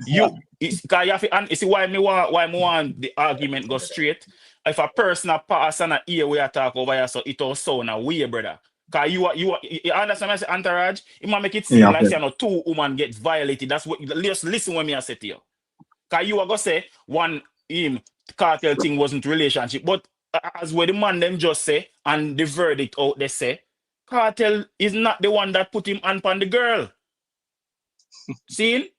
And you see why me want the argument go straight. If a person a pass and a ear we talk over here, so it all sound a way, brother. Cause you understand what I say, entourage? It might make it seem like say no two women get violated. That's what just listen when me I say to you. Cause you are gonna say one cartel thing wasn't relationship, but as where the man them just say and the verdict out they say, cartel is not the one that put him on the girl. See?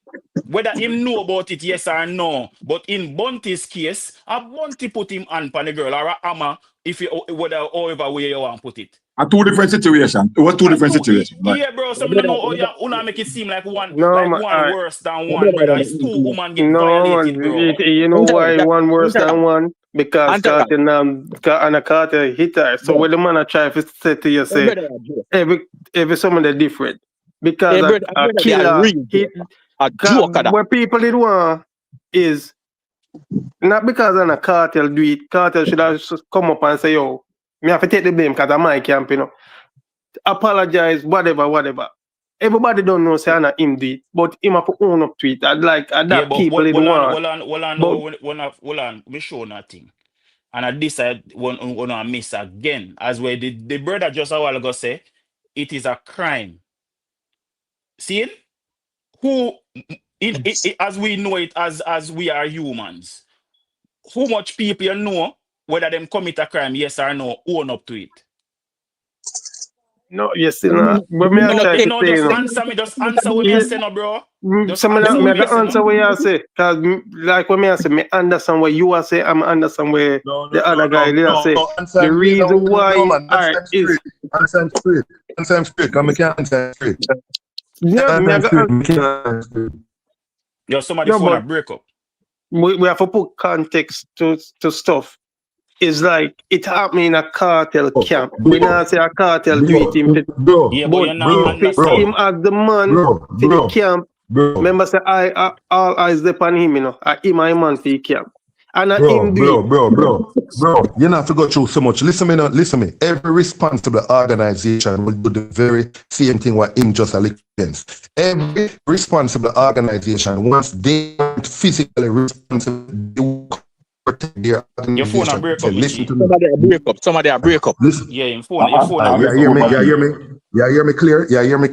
Whether him know about it, yes or no. But in Bunty's case, a Bunty put him on the girl or a Amma, if you however way you want to put it. A two different situations. It was two different situations. Right? Yeah, bro. So I don't know how you make it seem like one worse than one, brother. It's two women get violated, bro. You know why one worse than one? Because Cartel and a Cartel hit her. So when the man try to say to you, say every someone they're different. Because a killer hit what people did want is not because of a cartel do it. Cartel should have just come up and say, yo, me have to take the blame because of my camp, you know. Apologize, whatever. Everybody don't know say not him do it, but him have to own up to it. I'd like that people did want. Hold on, me show nothing. And I decide when I miss again. As where the brother just a while ago say, it is a crime. See it? Who as we know it as we are humans, how much people you know whether them commit a crime, yes or no, own up to it? No, yes, no. But me just answer what you say, no, bro. Some of that, me answer what you say. Because, like what me say, me understand what you are saying, I'm understand where the other guy say. The reason why is... Answer straight, because I can't answer straight. Yeah, yo, somebody phone a break up. We have to put context to stuff. It's like it happened in a cartel camp. We don't say a cartel do it him. Bro, but him as the man to the camp. Remember say all eyes upon him, you know. Him and man for the camp. And him bro, you not have to go through so much. Listen me. Every responsible organization will do the very same thing what him just against. Every responsible organization, once they aren't physically responsible, they will protect their organization. Your phone a break up. Somebody a break up. Listen. Yeah, your phone a break up. You hear me clear? You hear me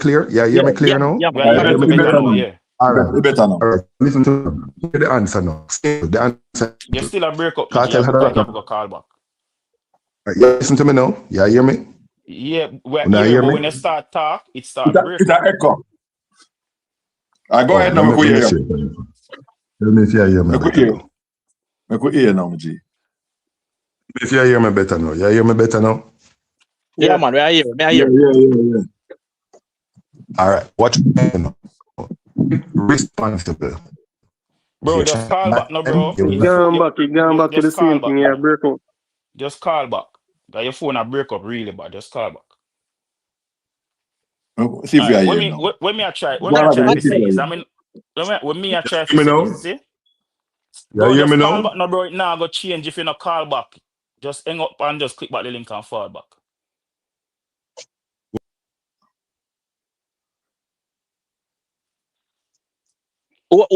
clear now? Yeah. All right, better now. All right. Listen to the answer now. The answer. You're still a break up. Cartel had a call back. Right, you listen to me now. You hear me? Yeah. When you start talk, it starts break. It's an echo. Go ahead now. We hear you. Tell me if you hear me. I could hear now, G. If you hear me better now. You hear me better now? Yeah, man. I hear. Yeah. All right. Watch now. Responsible. Bro, just call back, no, bro. He gone back to the same thing, yeah, break up. Just call back. Got your phone a break up really bad. Just call back. See if you are here now. When me I try to say this, I mean, when me I try to say this, see? Bro, you hear me now? No, bro, now go change if you not call back. Just hang up and just click back the link and fall back. All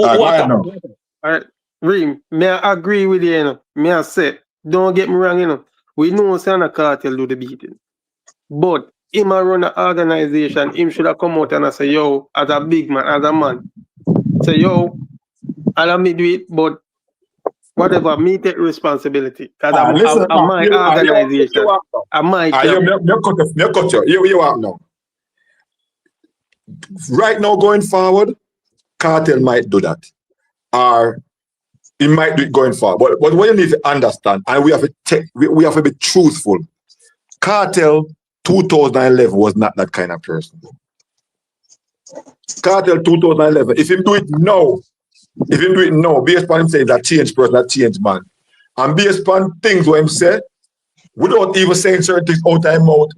right, Reem, may I agree with you, you know? May I say, don't get me wrong, you know. We know Sana Cartel do the beating. But him a run an organization, him should have come out and say, yo, as a big man, as a man. Say, yo, I'll me do it, but whatever, me take responsibility. Because I'm my organization. I'm my cut you. You are now. Right now, going forward, Cartel might do that. Or he might do it going forward. But what you need to understand, and we have to be truthful. Cartel 2011 was not that kind of person. Cartel 2011, if him do it now, based upon him saying that change person, that change man, and based upon things what him said, without even saying certain things out of his mouth,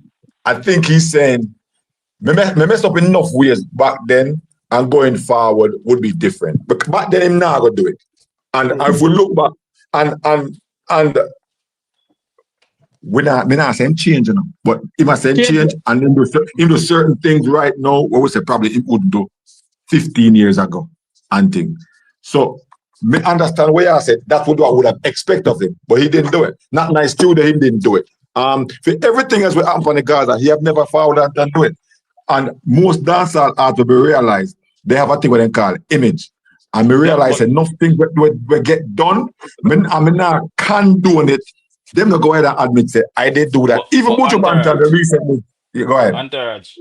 I think he's saying, me messed up enough ways back then, and going forward would be different. But back then, him not gonna do it. And if we look back, and we're not saying change, you know, but if I say change and then do certain things right now, what we say probably it would do 15 years ago and things. So me understand where I said that's what I would have expected of him, but he didn't do it. Not nice too that he didn't do it. For everything else with Anthony Gaza, he have never found out and do it. And most dancehall artists will realize they have a thing what they call image. And we realize that nothing we get done. I mean now condone it. Them not go ahead and admit say I did do that. Even Mucho Banter recently. Yeah, go ahead. Entourage.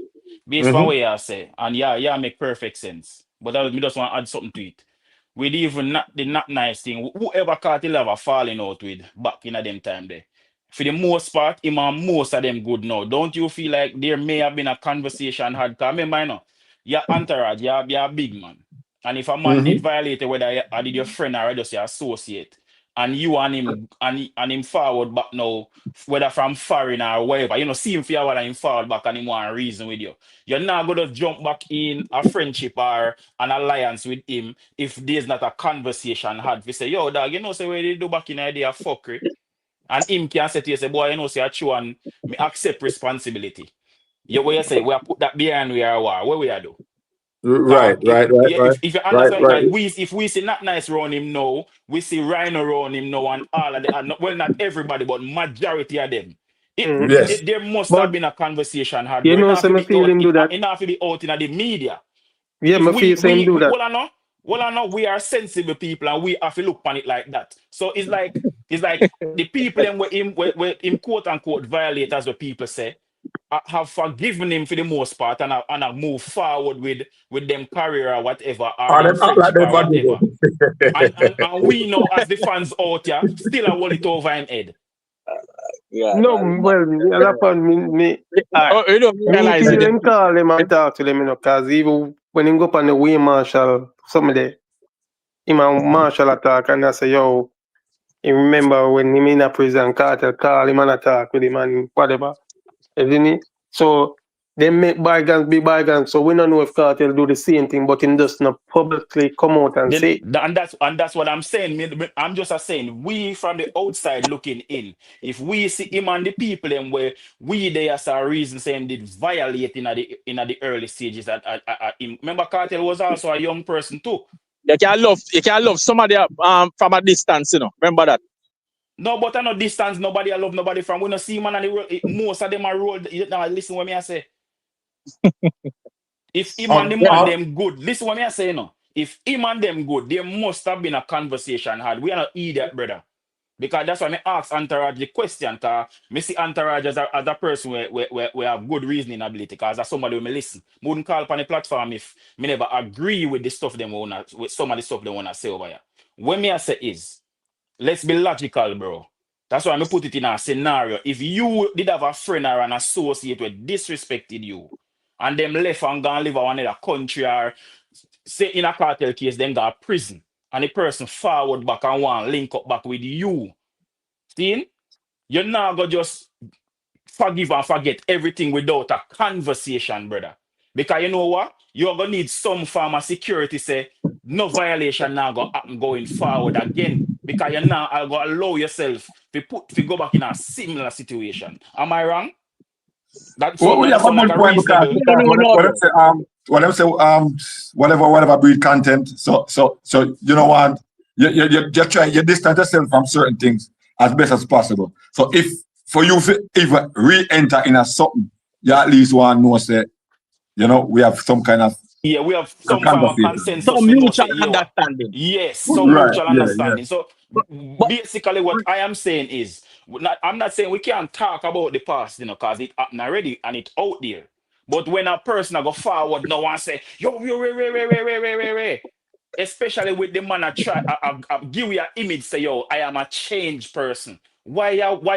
Based on what you say, and yeah, make perfect sense. But I just want to add something to it. With even the not nice thing, whoever Kartel ever falling out with back in a them time there. For the most part, him and most of them good now. Don't you feel like there may have been a conversation had? Because remember, you know, your entourage, you're a big man. And if a man did violate it, whether I did your friend or just your associate, and you and him and him forward back now, whether from foreign or wherever, you know, see him for a while and him forward back and him want to reason with you. You're not going to jump back in a friendship or an alliance with him if there's not a conversation had. We say, yo, dog, you know, say, what they do back in the idea of fuckery? And him can say to you, say, boy, you know, say, I chew and me accept responsibility. You what you say, we put that behind we are war. What we are do? Right. If you understand, like if we see not nice around him now, we see Rhino around him now, and all of the well, not everybody, but majority of them. There must have been a conversation had. You know, some feeling do that. Enough to be out in the media. Yeah, my feel same do that. Well, I know we are sensible people, and we have to look on it like that. So it's like the people where him quote unquote violators, what people say. Have forgiven him for the most part and I move forward with them career or whatever or them friendship or whatever. and we know as the fans out here still a hold it over him head. No, well, that one me you don't realize it. Them call them and talk to them, you know, because even when him go up on the way marshal, somebody him and marshal attack and I say, yo, you remember when him in a prison, Kartel call him and attack with him and whatever. Isn't it? So they make bygones be bygones. So we don't know if Kartel do the same thing, but him just not publicly come out and say. And that's what I'm saying. I'm just saying, we from the outside looking in, if we see him and the people them where we there as a reason saying did violate in the early stages at him. Remember Kartel was also a young person too. You can love somebody from a distance, you know. Remember that. No, but I know distance, nobody I love nobody from. We don't see man and the world, most of them are rolled. Now listen what me I say. If him and the man them good, listen what me I say no. If him and them good, there must have been a conversation had. We are not idiot, brother. Because that's why I ask Entourage the question. Because I see Entourage as a person where have good reasoning ability. Because as somebody who me listen. I wouldn't call up on the platform if me never agree with the stuff them with some of the stuff they want to say over here. What me I say is, let's be logical, bro. That's why I put it in a scenario. If you did have a friend or an associate who disrespected you, and them left and gone live in another country, or say in a cartel case, then go to prison, and the person forward back and want to link up back with you, see? You're not going to just forgive and forget everything without a conversation, brother. Because you know what? You're going to need some form of security, say, no violation now going to happen going forward again. Because you're now going to allow yourself to go back in a similar situation. Am I wrong? That's well, we have a good point because when I say whatever breed content, so you know what, you just try you distance yourself from certain things as best as possible. So if for you even re-enter in a something, you at least want to know say, you know, we have some kind of we have some kind of consensus, some mutual understanding. Yes, some mutual understanding. So basically, what I am saying is, I'm not saying we can't talk about the past, you know, because it happened already and it's out there. But when a person go forward now and say, yo, especially with the man I try, I give you an image, say, yo, I am a changed person. Why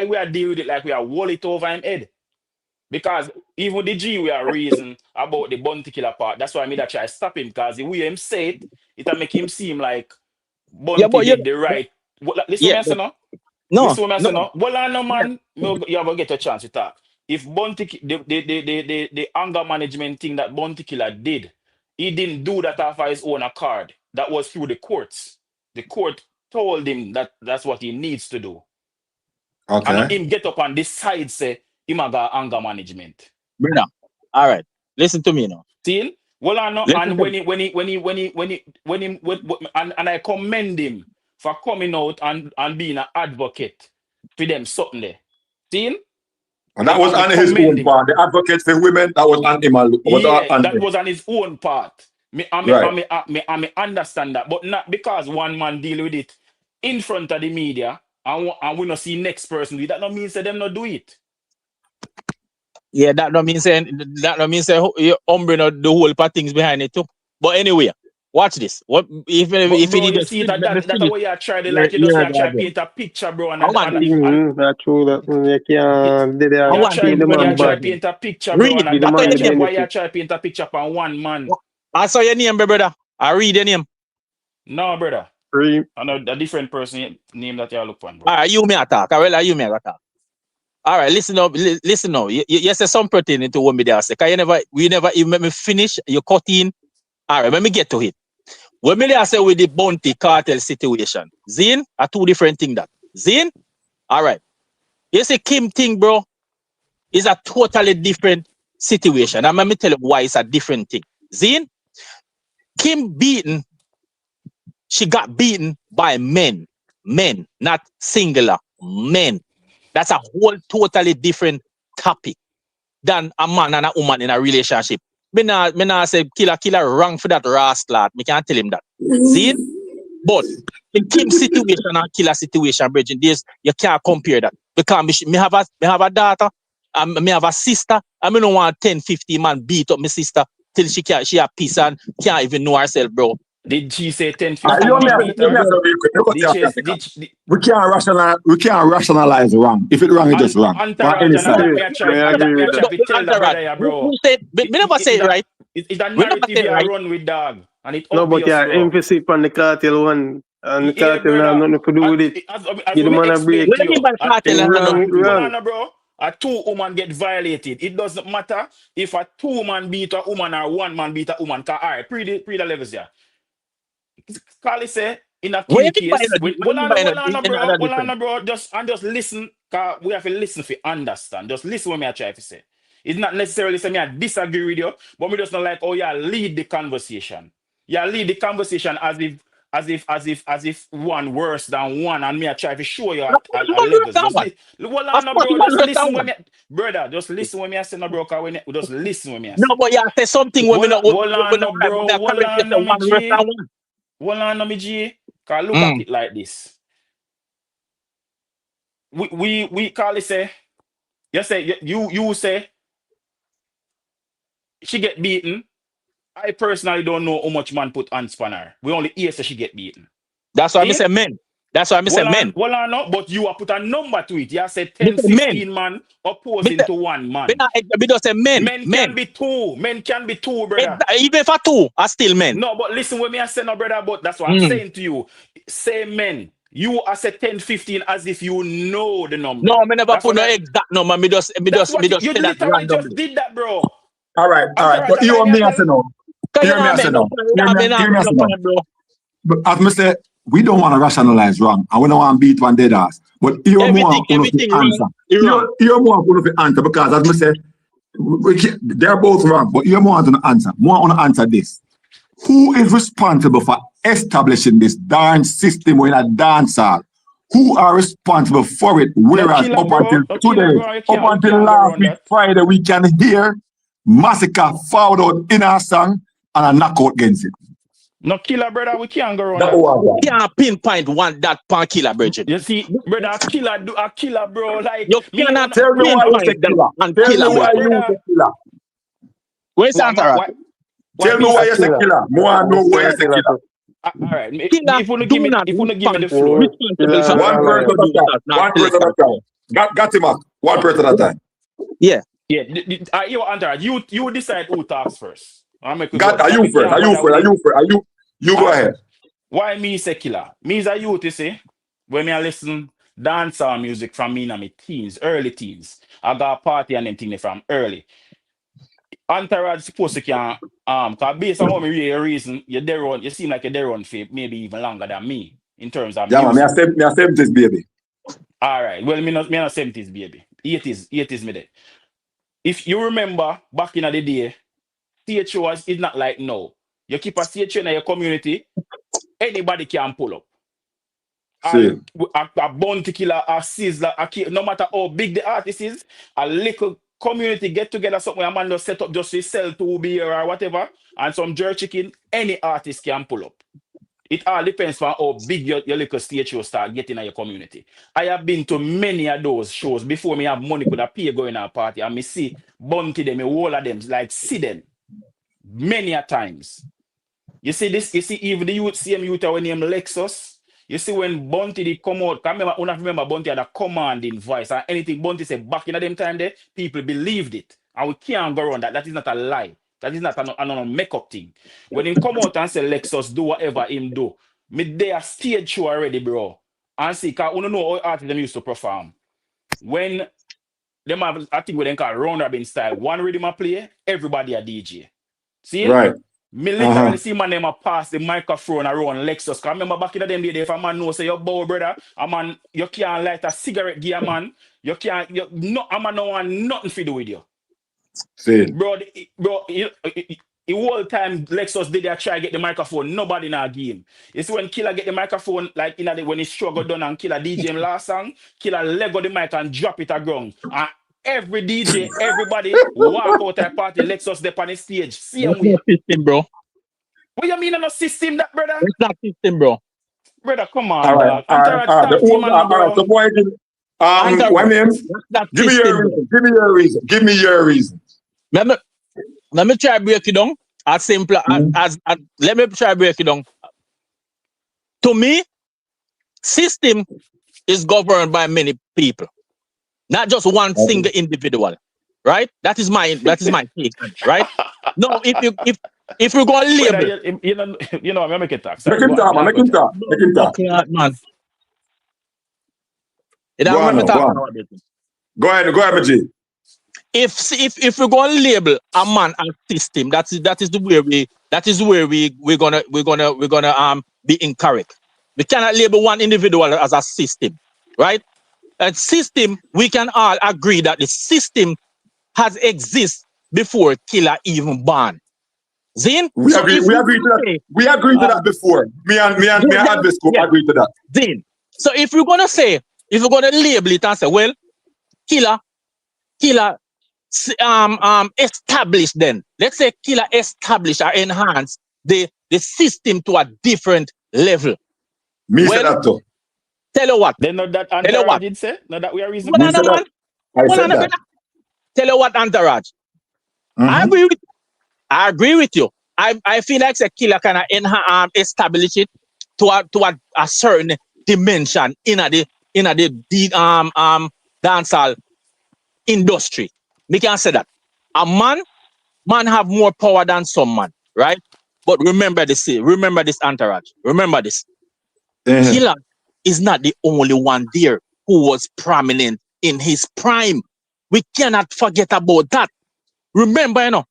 we are dealing with it like we are wall it over him head? Because even the G we are reason about the bounty killer part. That's why I made that try stop him, because the way him say it, it'll make him seem like bounty did the right. Listen what I say now. Listen what I say now. Well, I know, man, you ever get a chance to talk. If bounty the anger management thing that bounty killer did, he didn't do that off of his own accord. That was through the courts. The court told him that that's what he needs to do. Okay. And him get up on this side say, him got anger management. Brother, all right. Listen to me now. See, Well, I know, and and I commend him for coming out and being an advocate for them something there. See? And that was on his own part. The advocate for women, that was on him. That was on his own part. Right. I understand that, but not because one man deal with it in front of the media and we not see next person do it. That don't mean say them not do it. Yeah, that don't mean say you umbring the whole part things behind it too. But anyway, watch this. What if you just see that way you try to like you just try to paint a picture, bro, and that's true that you can't try to paint a picture, bro, and why you try to paint a picture for one man. I saw your name, brother. I read your name. No, brother. I know a different person name that you look for. All right, you may attack. You may attack. All right, listen now. You say something pertaining to what me there say. We never even let me finish. You cut in. All right, let me get to it. What me there say with the bounty cartel situation. Zine are two different things that. Zine? All right. You see Kim thing, bro, is a totally different situation. And let me tell you why it's a different thing. Zine? Kim she got beaten by men, not singular, men. That's a whole totally different topic than a man and a woman in a relationship. Me nah say killer wrong for that rascal. Me can't tell him that. See? But the Kim situation and killer situation, Bridget, you can't compare that. Because me have a daughter, and me have a sister, and me don't want 10, 50 man beat up my sister till she a peace and can't even know herself, bro. Did she say 10, 50? We can't rationalize wrong. If it's wrong, it's just wrong. Me never say it right. It's a narrative you run with, dog. And it no, but yeah, emphasis on the cartel one. And the cartel have nothing to do with it. You don't want to break bro. A two woman get violated. It doesn't matter if a two man beat a woman or one man beat a woman. All right, pre the levels here. Carly say in a key case. Hold on, bro. Just listen. Cause we have to listen to understand. Just listen what me I try to say. It's not necessarily say me I disagree with you, but me just not like lead the conversation. Lead the conversation as if one worse than one, and me I try to show you at levels. Just listen when me I say no, bro. Cause just listen when me I say. No, but say something when we not. Hold on, me G. Cause look at it like this. We call it say. You say you say she get beaten. I personally don't know how much man put hands on her. We only hear say she get beaten. That's why I say men. That's why I say men. Well, I know, but you have put a number to it. You said 10, 15 man opposing to one man. We don't say men. Men can be two. Men can be two, brother. Even for two, are still men. No, but listen what me I say, no, brother. But that's what I'm saying to you. Say men. You are say 10, 15 as if you know the number. No, me never put no exact number. Me just you literally just did that, bro. All right. But you and me I say no. Hear me I say no. But as me say, we don't want to rationalize wrong, and we don't want to beat one dead ass. But you more answer. You more going to answer because as me say, they're both wrong. But you more want to answer. More want to answer this. Who is responsible for establishing this darn system in a dancehall? Who are responsible for it? Whereas up until today, up until last week, Friday, we can hear massacre fouled out in our song and a knockout against it. No killer, brother, we can't go around that. We can't pinpoint one that pan killer, Bridget. You see, brother, a killer, bro. Like you cannot tell me why you say killer and killer. Where's Santara? Tell me why you say killer. More know why you say killer. All right, if you give me the floor. One person at a time. Got him up. One person at a time. Yeah. You Antara, you decide who talks first. Are you first? You go ahead. Why me say killer? Me is a youth, you see. When I listen dancehall music from me in my teens, early teens. I got a party and them thing from early. Antara is supposed to can cause based on what me really reason, you seem like you're there on for maybe even longer than me in terms of music. Me a 70s baby. Alright, well me not 70s baby. 80s me there. If you remember back in the day, stage show is not like now. You keep a stage show in your community, anybody can pull up. See. A bounty killer, a sizzler, no matter how big the artist is, a little community get together, something a man just set up just to sell 2 beer or whatever, and some jerk chicken, any artist can pull up. It all depends on how big your little stage show start getting in your community. I have been to many of those shows before me have money could have pay going to a party, and me see bounty them, me all of them, like see them many a times. You see this, you see even the youth, same youth when name Lexus. You see when Bounty did come out, I remember Bounty had a commanding voice, and anything Bounty said back in them time there, people believed it. And we can't go around that. That is not a lie. That is not a make-up thing. When he come out and say Lexus do whatever him do, me there stage show already, bro. And see, because we don't know how artists them used to perform. When them have, I think we then call round robin style, one rhythm a play, everybody a DJ. See? Right. Me literally see man them a pass the microphone around Lexus. Cause I remember back in the day, if a man know say your bow brother, a man you can't light a cigarette gear man, you can't a man no want nothing to do with you. See. Bro, the whole time Lexus did they try to get the microphone, nobody in our game. It's when Killer get the microphone, like when he struggle done and Killer DJ him last song, Killer Lego the mic and drop it at ground. And every DJ, everybody walk out at party, Lexus there on the stage. Same way. System, bro. What you mean on a system that, brother? It's not system, bro. Brother, come on, All right. dog. The boy one name? Give me your reason. Let me try to break it down as simple as let me try to break it down. To me, system is governed by many people, not just one single individual, right? That is my take, right? No, if we're going to label, you know, I'm make it talk. Make him talk, man. Go ahead, G. If we're going to label a man and system, that is where we're gonna be incorrect. We cannot label one individual as a system, right? A system, we can all agree that the system has existed before Killer even born. Zin? We agree to that. We agreed to that before. Me and Advis agreed to that. Zin. So if we're gonna label it and say, well, Killer established then. Let's say Killer established or enhanced the system to a different level. Me say that too. Tell you what. Then not that Entourage did say? Not that we are reasonable. I said that. Tell you what, Entourage. I agree with you. I feel like the Killer kind of establish it to a certain dimension in the dancehall industry. We can say that a man have more power than some man, right? But remember this, Entourage. Remember this. Killer is not the only one there who was prominent in his prime. We cannot forget about that. Remember,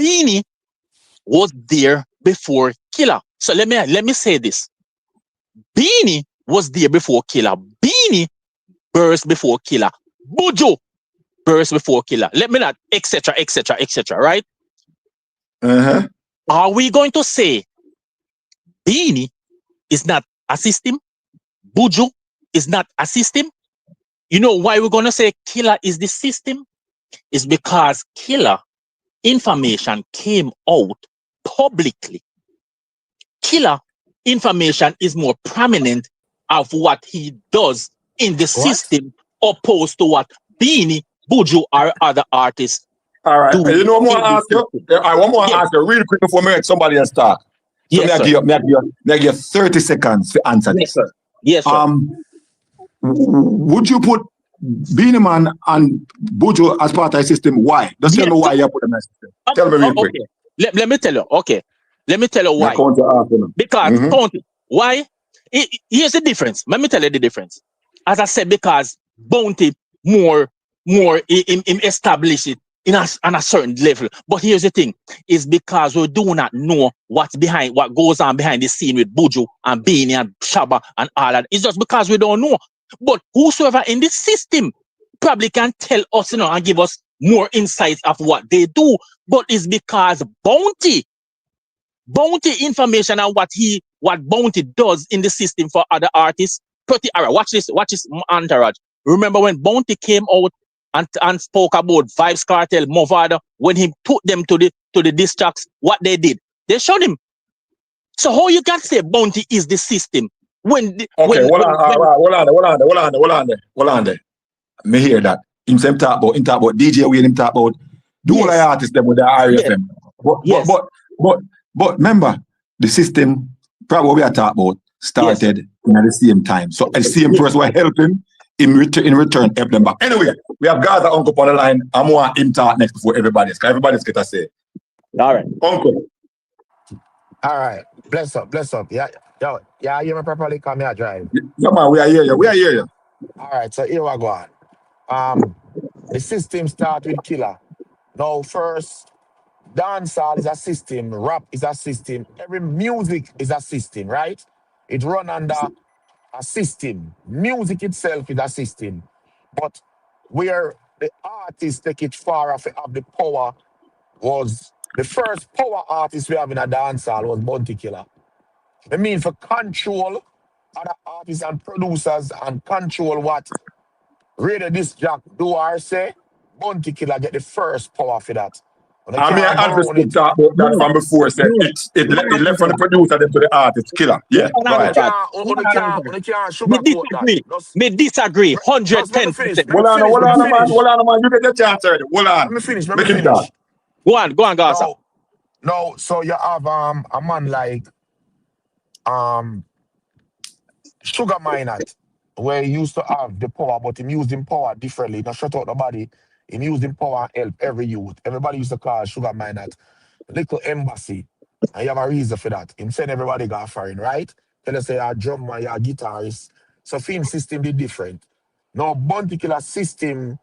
Beanie was there before Killer. So let me say this. Beanie was there before Killer. Beanie burst before Killer. Buju burst before Killer. Let me not, etc., right? Are we going to say Beanie is not a system? Buju is not a system? You know why we're going to say Killer is the system? It's because Killer information came out publicly. Killer information is more prominent of what he does in the system opposed to what Beanie, Buju, or other artists. All right. You know what I want to ask you? I want to ask you really quick before me let somebody else start. So yes, I give you 30 seconds to answer this. Sir. Yes, sir. Would you put Beanie Man and Buju as part of the system? Why? Just tell me why you put them in the system. Tell me real quick. Let me tell you. Okay. Let me tell you why. Because why? Here's the difference. Let me tell you the difference. As I said, because Bounty more establish it on a certain level. But here's the thing: is because we do not know what goes on behind the scene with Buju and Beanie and Shabba and all that. It's just because we don't know. But whosoever in this system probably can tell us, and give us more insights of what they do, but it's because bounty information and what bounty does in the system for other artists. Pretty all right. Watch this entourage. Remember when Bounty came out and spoke about Vybz Kartel, Movada, when he put them to the diss tracks, what they did, they showed him. So how you can say Bounty is the system when hold on there. Me hear that. Him talk about DJ Wayne, him talk about do all the artists them with the RFM. But remember, the system, probably what we are talking about, started at the same time. So the same person were helping in return help them back. Anyway, we have Gaza Uncle on the line. I want him talk next before everybody's get to say. All right. Uncle. All right. Bless up. Yeah, you hear me properly? Come here, drive. Yeah, man, we are here. All right, so here we go on. The system start with Killer. Now, first, dancehall is a system, rap is a system, every music is a system, right? It run under a system. Music itself is a system. But where the artists take it far off of the power was the first power artist we have in a dancehall was Bounty Killer. I mean, for control other artists and producers and control what radio disc jack do or say, Bounty Killer get the first power for that. I mean, I understood talk about that from before. Said it left from the producer them to the artist. Killer. Yeah. Me disagree. 110%. Hold on, man. You get the chance already. Hold on. Let me finish. Go on, Gaza. No, so you have a man like Sugar Minot, where he used to have the power, but he used him power differently. Not shut out nobody. He used him power and help every youth. Everybody used to call Sugar Minot Little Embassy. And you have a reason for that. Him send everybody go foreign, right? Tell us say you're a drummer, you're a guitarist. So film system be different. Now, Bounty Killer system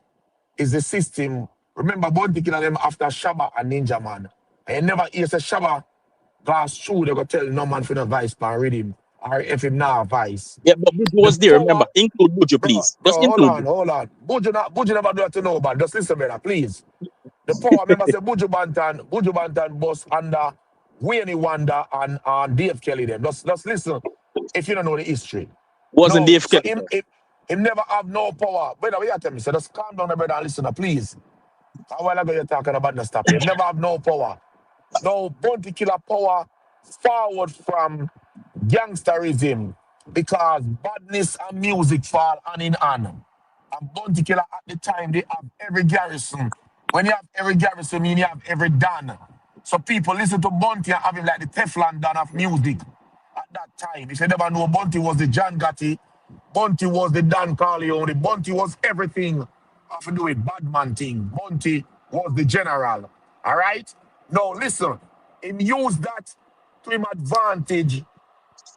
is the system. Remember, Bounty Killer them after Shabba and Ninja Man. And you never hear say Shabba glass through, they go tell no man for no vice pan rhythm. Or if him now vice. Yeah, but Buju was there, remember. Include Buju, please. Just include. Hold on. Buju never do that to nobody. Just listen, brother, please. The power member say Buju Bantan boss under Wayne Wonder and Dave Kelly them. Just listen if you don't know the history. Wasn't Dave Kelly. Him never have no power. Brother, what you tell me? So just calm down, brother, and listen, please. A while ago you're talking about the stop. Him never have no power. No Bounty Killer power forward from gangsterism because badness and music fall hand in hand. And Bounty Killer at the time, they have every garrison. When you have every garrison, you have every Dan. So people listen to Bounty and have him like the Teflon Dan of music at that time. If you never know, Bounty was the John Gotti, Bounty was the Dan Corleone, Bounty was everything have to do with Badman thing. Bounty was the general. All right? Now listen, him use that to him advantage.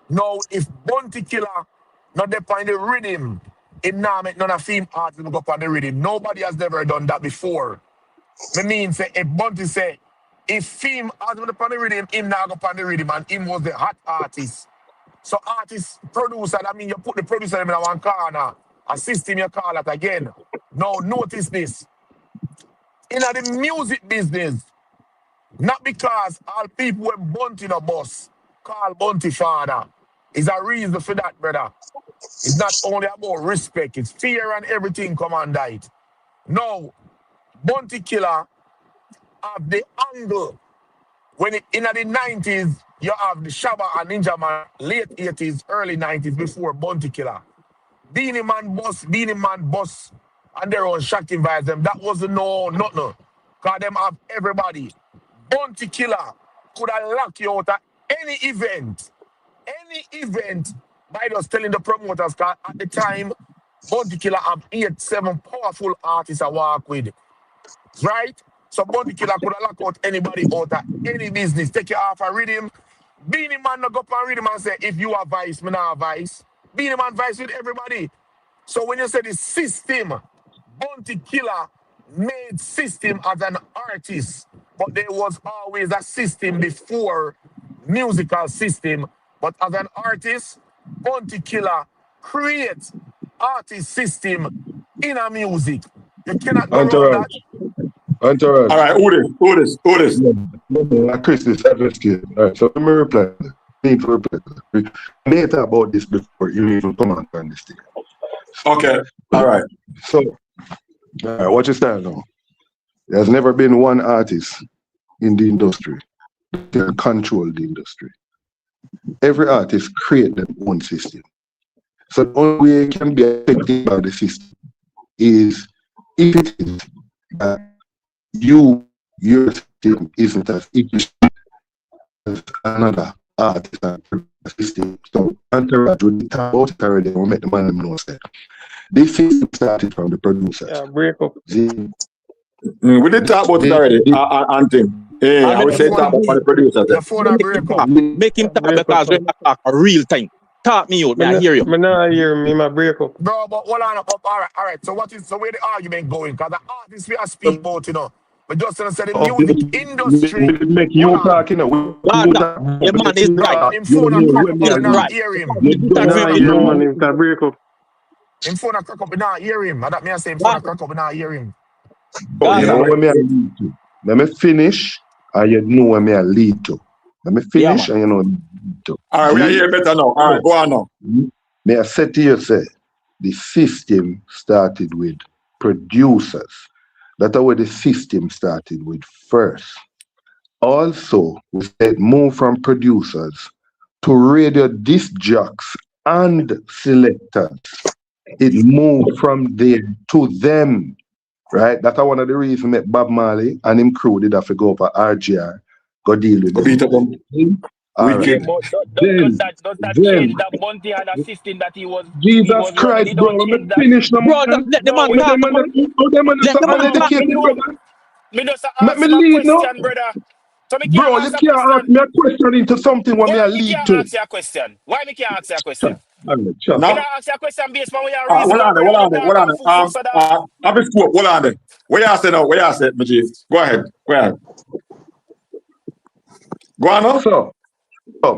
Now, if Bounty Killer not there on the rhythm, him now make none of film artists go up on the rhythm. Nobody has never done that before. I mean, say, if Bounty say, if film artists go up on the rhythm, him now go up on the rhythm, and him was the hot artist. So artist, producer, that means you put the producer in one corner, a system you call it again. Now, notice this. In the music business, not because all people were Bounty in a bus, call Bounty father. Is a reason for that, brother. It's not only about respect, it's fear and everything come under it. No, Bounty Killer have the angle. When in the 90s, you have the Shabba and Ninja Man, late 80s, early 90s, before Bounty Killer. Beanie Man Boss, and their own shocking vibes them. That wasn't nothing. Because them have everybody. Bounty Killer could have locked you out at any event by just telling the promoters, because at the time, Bounty Killer have 8-7 powerful artists I work with. Right? So Bounty Killer could have locked out anybody out of any business. Take you off a rhythm. Beanie Man not go up and rhythm and say, if you are vice, me not vice. Beanie Man vice with everybody. So when you say the system, Bounty Killer made system as an artist, but there was always a system before musical system. But as an artist, Bounty Killer creates artist system in a music. You cannot go around that. Entourage. All right, who this? Chris, this advocate. All right, so let me reply. Need to reply. We may talk about this before you even come on this thing. Okay, all right. So, what you stand now? There's never been one artist in the industry that can control the industry. Every artist create their own system. So the only way it can be affected by the system is if it is that your system isn't as efficient as another artist and system. So Entourage with the time about it already, we'll make the man know that. This system started from the producers. Yeah, break up. We did talk about it already, Anthony. Yeah, I would say talk about the producers. The phone I break up. Make him talk because when I talk a real thing. Talk me out, I hear you. I not hear me, my break up. Bro, but hold on. All right. So where the argument going? Because the artists we are speak about, you know. But just to say the music industry. Make you talk, you know. The man is right. Him phone and crack up, you not hear him. Break up. Him phone and crack up, you not hear him. That me I say him phone and crack up, you not hear him. You know where me I lead to. Let me finish, and you know where me I lead to. Let me finish, and you know where me I lead to. All right, we are here better now. All right, go on now. May I say to you, say, the system started with producers. That's where the system started with first. Also, we said move from producers to radio disc jocks and selectors. It moved from there to them. Right? That's one of the reasons that Bob Marley and him crew did have to go for RGR, go deal with go beat up them. Wicked. Does that change that Bunty had a system that he was? Jesus Christ, bro. Let me finish them. Bro, let the man talk. Let me lead now. Bro, you can't ask me a question into something when I lead to. Ask you a question. Why me can't ask you a question? Now, ask you a question based on what you reason. Hold on. Have a scope. Hold on. What you say now? What you say, my chief? Go ahead. Go on now. So,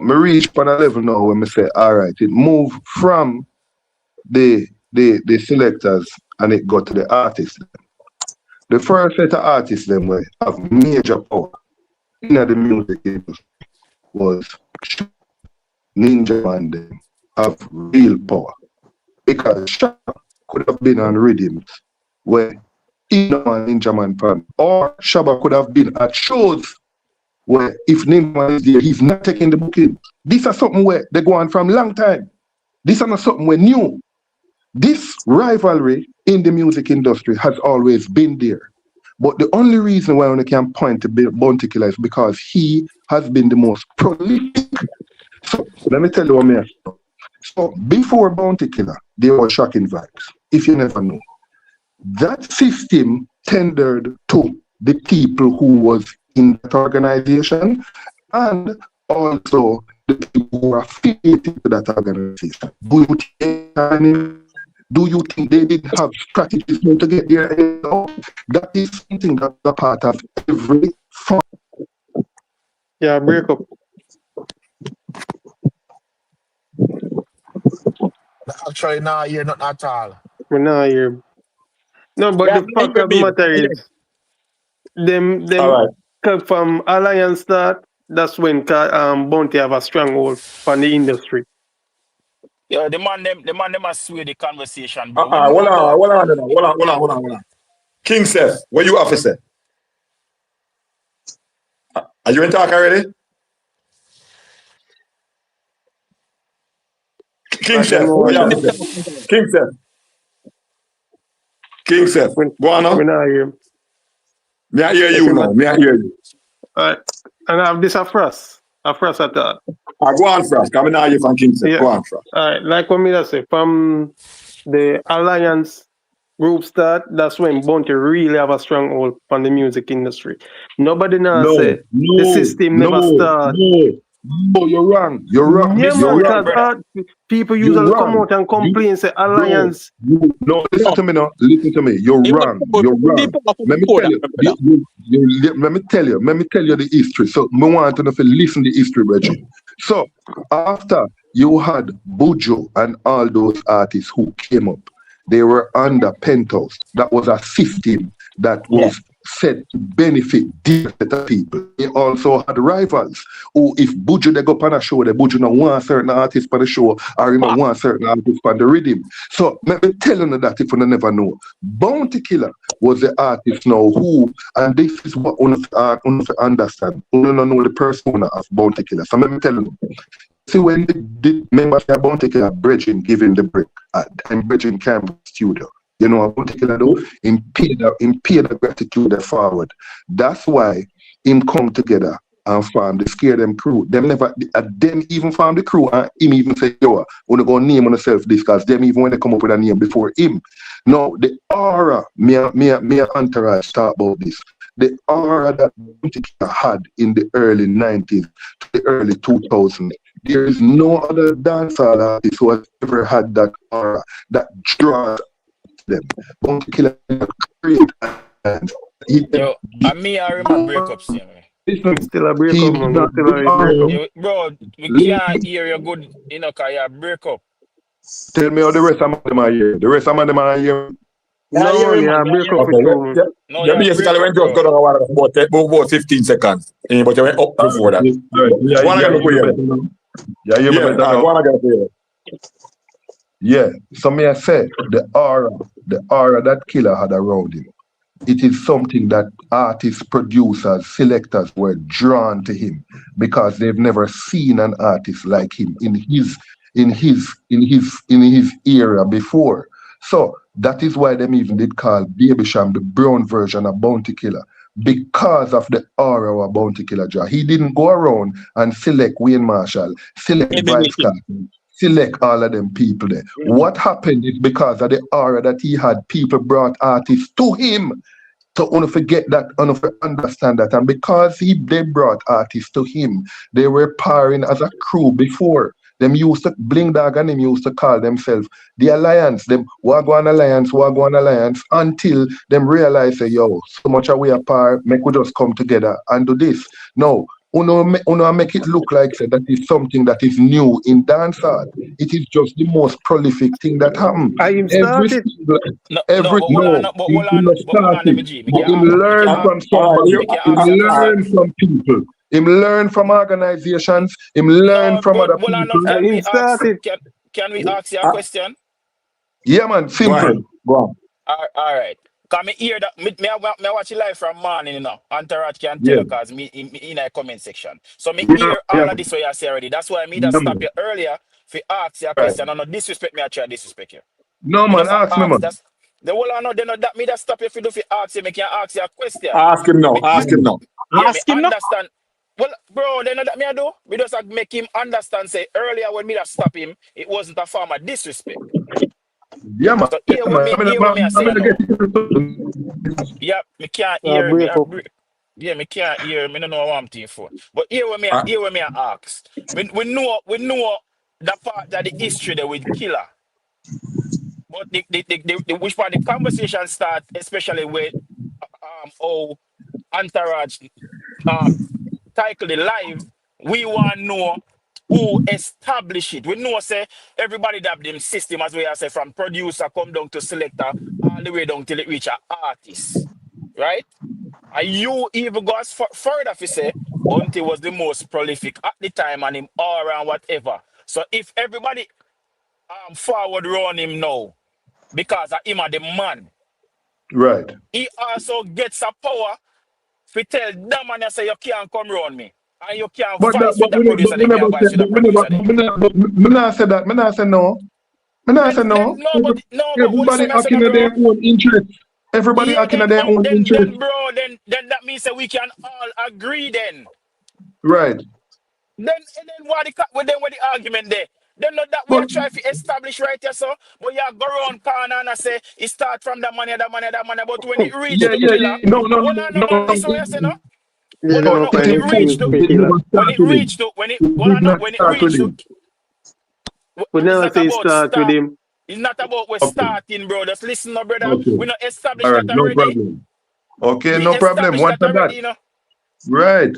me reach on a level now when me say, all right, it moved from the selectors and it got to the artists. The first set of artists them were have major power in the music industry was Ninja Man them have real power. Because Shabba could have been on rhythms where Ninja Man from, or Shabba could have been at shows where if Ninja Man is there, he's not taking the booking. This is something where they go on from long time. This is not something we're new. This rivalry in the music industry has always been there. But the only reason why I can point to Bounty Killer is because he has been the most prolific. So let me tell you what I mean. So before Bounty Killer, there were Shocking Vybz, if you never know. That system tendered to the people who was in that organization and also the people who are affiliated to that organization. Do you think they didn't have strategies to get there? That is something that's a part of every fund. Yeah, break up. Actually, nah, you're not at all. We're not here. No, but the fact of the matter is, them right. From Alliance start, that's when Bounty have a stronghold on the industry. Yeah, the man them are sway the conversation, bro. Hold on. King says, where you officer? Are you in talk already? King says, where you officer? King says, go on now. We're not here. Me I hear you now. Me I hear you. Alright. And I have this a first at all. Go on first. Come in here from King says. Yeah. Go on first. Alright, like what me say, from the Alliance group start, that's when Bounty really have a stronghold on the music industry. Nobody now say the system never start. No, you're wrong. You're wrong. Yeah, because people usually come out and complain, say Alliance. No, listen to me now. Listen to me. You're wrong. You're wrong. Let me tell you the history. So I want to listen to the history, Reggie. So after you had Buju and all those artists who came up, they were under Penthouse. That was a system that was set to benefit different set of people. He also had rivals who, if Buju they go on a show, the Buju no want certain artist on the show, or he no want certain artist on the rhythm. So let me tell you that if you never know, Bounty Killer was the artist now who, and this is what you understand, you don't know the persona of Bounty Killer. So let me tell you. See, when the members of Bounty Killer Bridging giving the break at Bridging Camp Studio, you know what Bounty Killer do? Him pay the gratitude forward. That's why him come together and form the Scare Them crew. Them never, them even form the crew and him even say, yo, I want to go name on yourself this, because them even when they come up with a name before him. Now, the aura, me entourage talk about this. The aura that Bounty Killer had in the early 90s to the early 2000s, there is no other dancehall artist who has ever had that aura that draws them. Bounty Killer create and Yo, and me, I remember breakups, Still a breakup, man. Still a breakup. Bro, we can't hear you good, you know, because you break up. Tell me how the rest of them are here. The rest of them are here. No, yeah, break up with you, man. No, Yeah, basically when just got on about 15 seconds. But you went up before that. Yeah, so may I say the aura that Killer had around him, it is something that artists, producers, selectors were drawn to him because they've never seen an artist like him in his era before. So that is why them even did call Baby Sham the brown version of Bounty Killer, because of the aura of Bounty Killer draw. He didn't go around and select Wayne Marshall, select Vybz Kartel, select all of them people there. What happened is because of the aura that he had, people brought artists to him. So don't forget that, don't understand that. And because they brought artists to him, they were pairing as a crew before. Them used to, Bling Dog and them used to call themselves the Alliance, them Wagwan Alliance, until them realize, say, yo, so much are we apart, make we just come together and do this. No, uno make it look like say, that is something that is new in dancehall. It is just the most prolific thing that happened. I started. Him learn from somebody, him learn from people. Him learn from organizations. Him learn from other people. Can we ask you a question? Yeah, man. Simple. Go on. All right. Can me hear that? Me watch it live from morning, you know. Entourage can tell you because me in a comment section. So me hear all of this what you say already. That's why me just stop you earlier to ask you a question. And no disrespect me, I try disrespect you. No, man. Ask me, man. The whole I know they know that me just stop you if you do for ask you. Me can ask you a question. Ask him now. Ask him now. Ask him understand. Well, bro, they know that me I do. We just like make him understand. Say earlier when me just stop him, it wasn't a form of disrespect. Yeah, man. So hear what me I say. Yeah, me can't hear me. Yeah, me can't hear. Me don't know what I'm thinking for. But hear what me I ask. We know that part that the history there with Killer. But the which part the conversation start, especially with how Entourage title the live, we want to know who established it. We know say everybody that them system, as we say, from producer come down to selector all the way down till it reach an artist, right? And you even go as further if you say Bounty was the most prolific at the time and him all around whatever. So if everybody forward run him now because of him are the man, right? He also gets a power to tell them and say you can't come around me. And you can't vice with the producer, they can't vice with the producer. Me not say that. Me not say no. Me not say no. Everybody acting in their own interest. Everybody acting in their own interest. Then that means that we can all agree then. Right. Then what the argument there? Then not that we are trying to establish right here, so but you go around corner and say it start from the money, but when it reach the killer, no, this way you say no. When it reach to we never say start with him. It's not about we're starting, bro. Just listen, no, brother. Okay. We not established right, that already. No problem. Okay, no problem. What about that? You know? Right.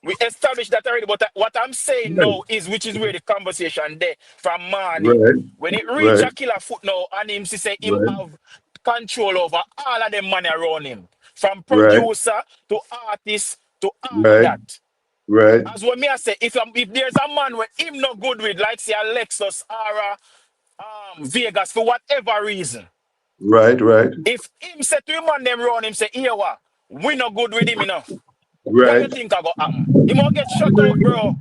We established that already, but what I'm saying now is, which is where the conversation there from morning. Right. When it reach a killer foot now, and him say him have control over all of them money around him. from Right. producer to artist to all Right. that. Right. As what me I say, if there's a man where him not good with, like say Alexis or Vegas for whatever reason, Right. Right. if him say to him and them run him say, here what, we not good with him enough. What you Right. think I go happen? He won't get shut out, bro.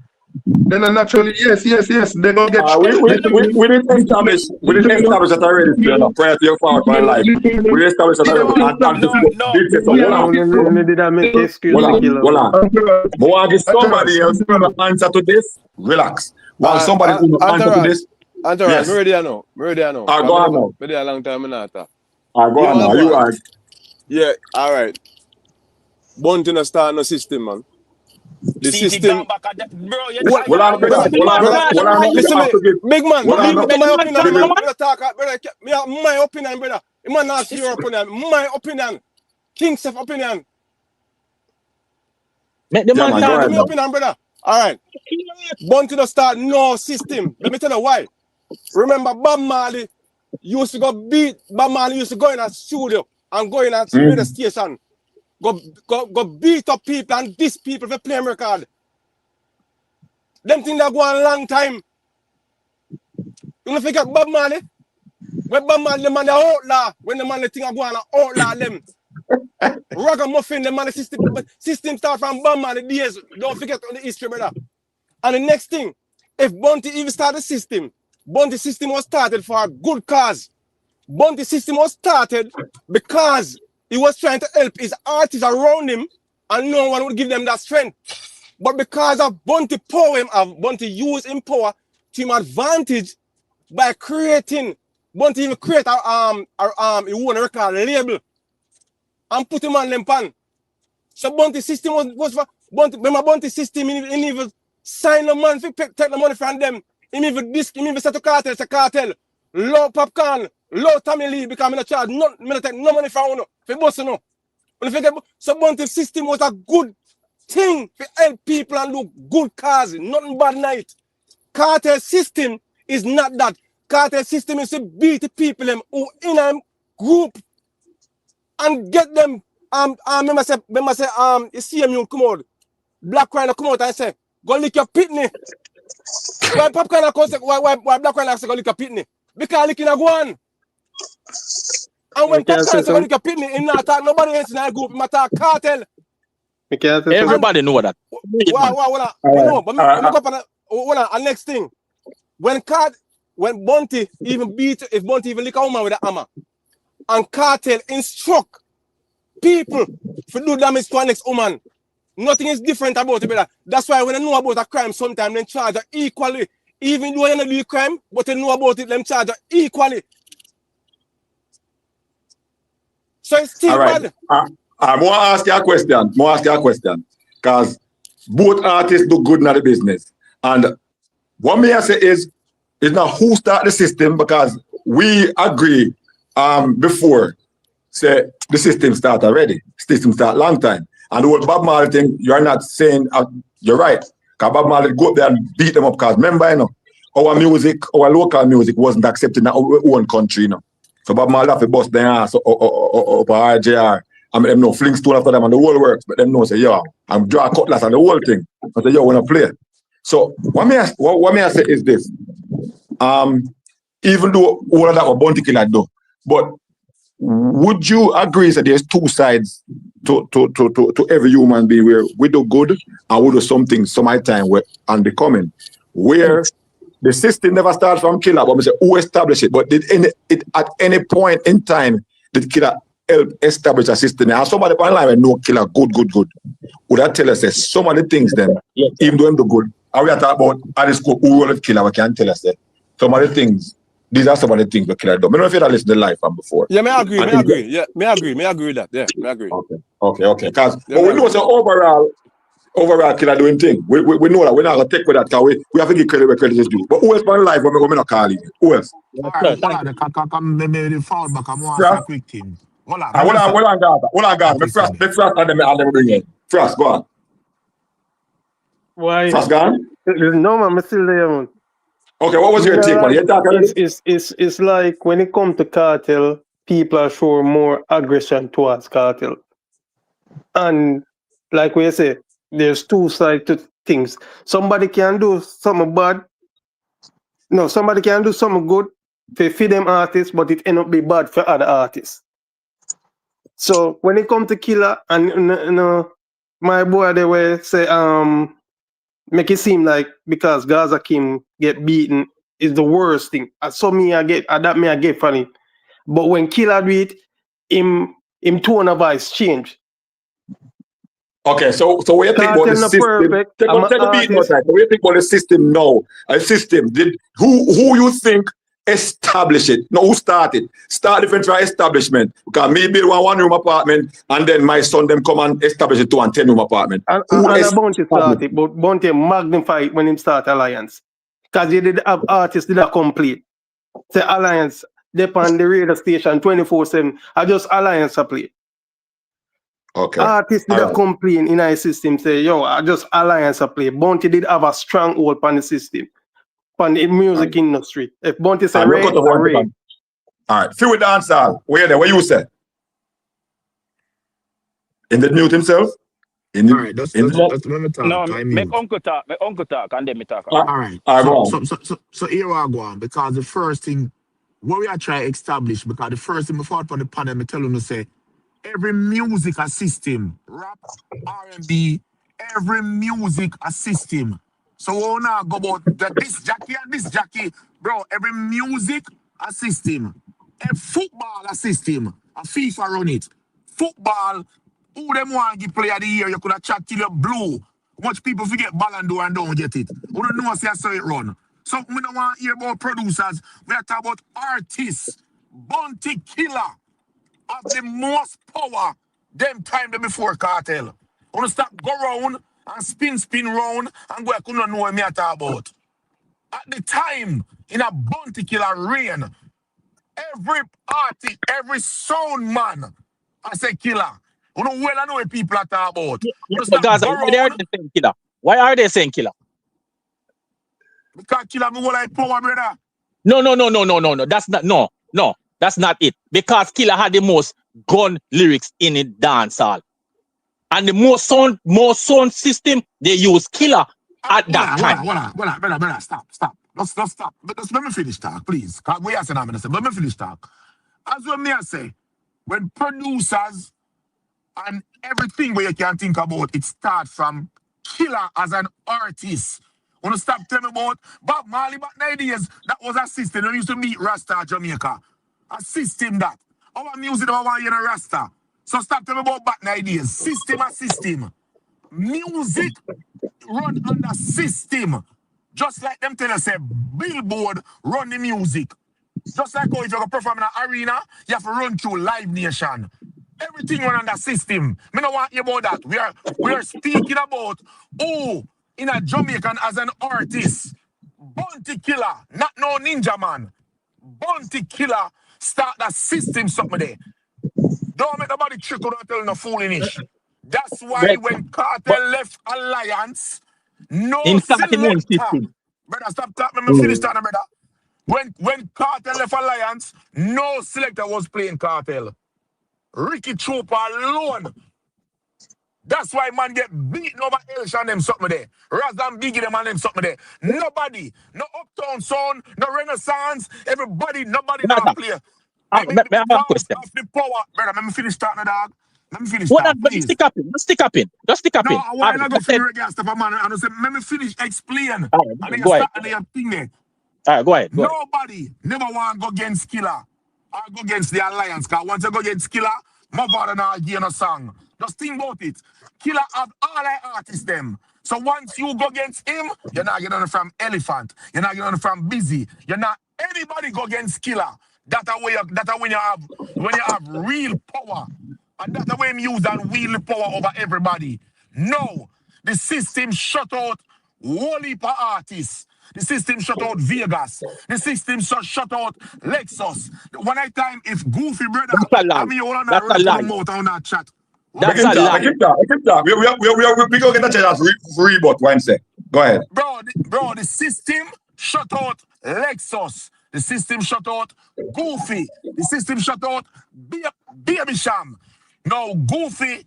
Then naturally, yes. They gonna get We, Then, we, then we, we didn't establish that already, prior to your part of my life. We established that already. And no, this no. did say, so hold on. Did I make excuse Hold to on, kill hold on. But want to give somebody else an answer to this? Relax. While somebody who answer to this? Antaran, Yes. me ready now. Go on now. Me there a long time, me not talk. Go on now. You are. Yeah, all right. Bunty no start no system, man. The See, system. Bro, you What? Hold on, brother. Hold on. Listen me, big man. Hold on, Me my opinion, Big man. man. Brother talk, brother. My opinion, brother. You man ask your opinion. My opinion. King's opinion. Make the Yeah, man man, go talk. ahead My now. opinion, brother. All right. Bunty no start no system. Let me tell you why. Remember, Bob Marley used to go beat. Bob Marley used to go in a studio and go in a radio station. Go beat up people and diss people for playing record. Them things that go on a long time. You don't forget Bob Marley? When Bob Marley, the man, the outlaw. When the man, the thing that go on, outlaw them. Ragamuffin, the man, the system start from Bob Marley days. Don't forget on the history, brother. And the next thing, if Bunty even started the system, Bunty system was started for a good cause. Bunty system was started because he was trying to help his artists around him and no one would give them that strength. But because of Bunty power, Bunty use him power to him advantage by creating, Bunty even create he won a record label and put him on them pan. So Bunty system was for Bunty. Remember Bunty system, he even sign the man to take the money from them. He even set to cartel, it's a cartel. Low popcorn, low Tommy Lee, because I'm not charge no take no money from you. For boss no. So Bunty system was a good thing to help people and do good cause, nothing bad night. Cartel system is not that. Cartel system is to beat the people them who in a group and get them. Remember say, you see him, you come out. Black Rhino come out and say, go lick your pitney. Why popcorn come say, why Black Rhino say go lick your pitney? Because licking a go on. And when popcorn say go lick your pitney, he not talk nobody else in that group, he talk cartel. Everybody know that. And next thing, when Bunty even if Bunty even lick a woman with a hammer, and cartel instruct people to do damage to a next woman, nothing is different about it, brother. That's why when they know about a crime, sometimes they charge her equally. Even though you don't do a crime, but they know about it, them charge her equally. So it's still bad. I'm going to ask you a question. Because both artists do good in the business. And what me I say is, it's not who start the system, because we agree before, say, the system start already. System start long time. And the whole Bob Marley thing, you're not saying, you're right. Because Bob Marley go up there and beat them up. Because remember, you know, our local music wasn't accepted in our own country, you know. So Bob Marley have to bust their ass up RJR. I mean, them know Flintstone after them and the whole works, but them know say, yo, I'm draw cutlass and the whole thing. I say, yo, wanna play. So what may I say is this. Even though all of that what Bunty Killer do, but would you agree that there's two sides to every human being, where we do good and we do something some time and becoming, where the system never starts from Killer, but we say who established it, but at any point in time did Killer help establish a system? And somebody online know Killer good. Would that tell us that some of the things then, even though them do good, and we are talking about at the school who will Killer, we can tell us that some of the things, these are some of the things we Killer do. I don't know if you had listened to live from before. Yeah, I agree. Yeah, I agree with that. Yeah, I agree. Okay. Because we know so overall Killer doing thing. We know that we're not gonna take with that, because we have to give credit where credit is due. But who else on live when we not call it? Who else? Maybe fall back. I'm more a quick team. Hold on, Gaza. Let's Frost and them bring in. Frost, go on. Why? Frost gone? No, man, I'm still there, man. Okay, what was your take, man? It's like when it comes to cartel, people are showing more aggression towards cartel. And like we say, there's two sides to things. Somebody can do something bad. No, somebody can do something good for feed them artists, but it end up be bad for other artists. So when it comes to Killer and my boy they will say make it seem like because Gaza King get beaten is the worst thing. So me I get funny. But when Killer do it, him tone of voice change. Okay, so what you think about the system? Perfect. Take a beat more time. What you think about the system now? A system. Who you think establish it? No, who started? Start different try establishment. Because me build one room apartment and then my son them come and establish it to a 10-room apartment. And Bounty started, but Bounty magnify it when him start Alliance. Because they did have artists did a complete. Say Alliance, they on the radio station 24/7. I just Alliance a play. Okay. Artists did a complain in our system, say, yo, I just Alliance a play. Bounty did have a strong hold on the system, on the music industry. If Bounty say Ray, Ray. All right. Feel with Dancehall. Where you say? In the mute himself? All right, that's let me talk. No, make uncle talk, and then me talk. All right. So here I go on, because the first thing what we are trying to establish, because the first thing before on the panel, me tell them to say every music a system, rap, R&B, every music a system. So we wanna go about this Jackie and this Jackie, bro. Every music a system, every football a system. A FIFA run it. Football, who them want to give player of the year? You could have chat till you blue. Much people forget Ballon d'Or and don't get it. We don't know see how it run. So we don't want to hear about producers. We are talking about artists. Bounty Killer have the most power them time before Kartel. We want to stop go round and spin round and go I couldn't know what me talk about. At the time, in a Bounty Killer reign, every artist, every sound man, I say killer. You know well I know what people are talking about. Gaza, why are they saying killer? Why are they saying killer? Because killer me go like power, brother. No. That's not it. Because Killer had the most gun lyrics in it dancehall. And the more sound system, they use Killer at that time. Brother, stop. Let's stop. Let me finish talk, please. Because we are saying I'm going to say, let me finish talk. As what me I say, when producers and everything where you can think about, it starts from Killer as an artist. Want to stop telling me about Bob Marley back 90 years? That was a system. They used to meet Rasta Jamaica. A system that. Our music I want you in a Rasta. So stop telling me about back 90 years. System a system. Music run under system. Just like them tell us, say, Billboard run the music. Just like how if you're going to perform in an arena, you have to run through Live Nation. Everything run under system. Me don't want you about that. We are speaking about in a Jamaican as an artist. Bounty Killer, not no ninja man. Bounty Killer start that system something there. Don't make nobody trick or don't tell no foolish. That's why when Kartel left Alliance, no selector. Brother, stop talking. Let me finish talking, brother. When Kartel left Alliance, no selector was playing Kartel. Ricky Trooper alone. That's why man get beaten over Elsha and them something there. Razan Biggie them and them something there. Nobody, no Uptown Sound, no Renaissance, nobody now play. I have a question. The power, brother, let me finish talking, dog. Let me finish talking. Just stick up in. No, I want to go for the reggae stuff, man. And I say, let me finish explain. And then go ahead. Thing there. All right, go ahead. Nobody never want to go against Killer or go against the Alliance. Because once you go against Killer, my father now give a song. Just think about it. Killer have all the artists them. So once you go against him, you're not getting on from Elephant. You're not getting on from Busy. You're not anybody go against Killer. That's when you have real power. And that's the way you use and wield the power over everybody. No, the system shut out whole heap of artists. The system shut out Vegas. The system shut out Lexus. One time, if Goofy brother, I mean, you all on that chat. That's a lie. I keep that. We go get that chance rebut Wednesday. Go ahead. Bro, the system shut out Lexus. The system shut out Goofy. The system shut out Baby Sham. Now Goofy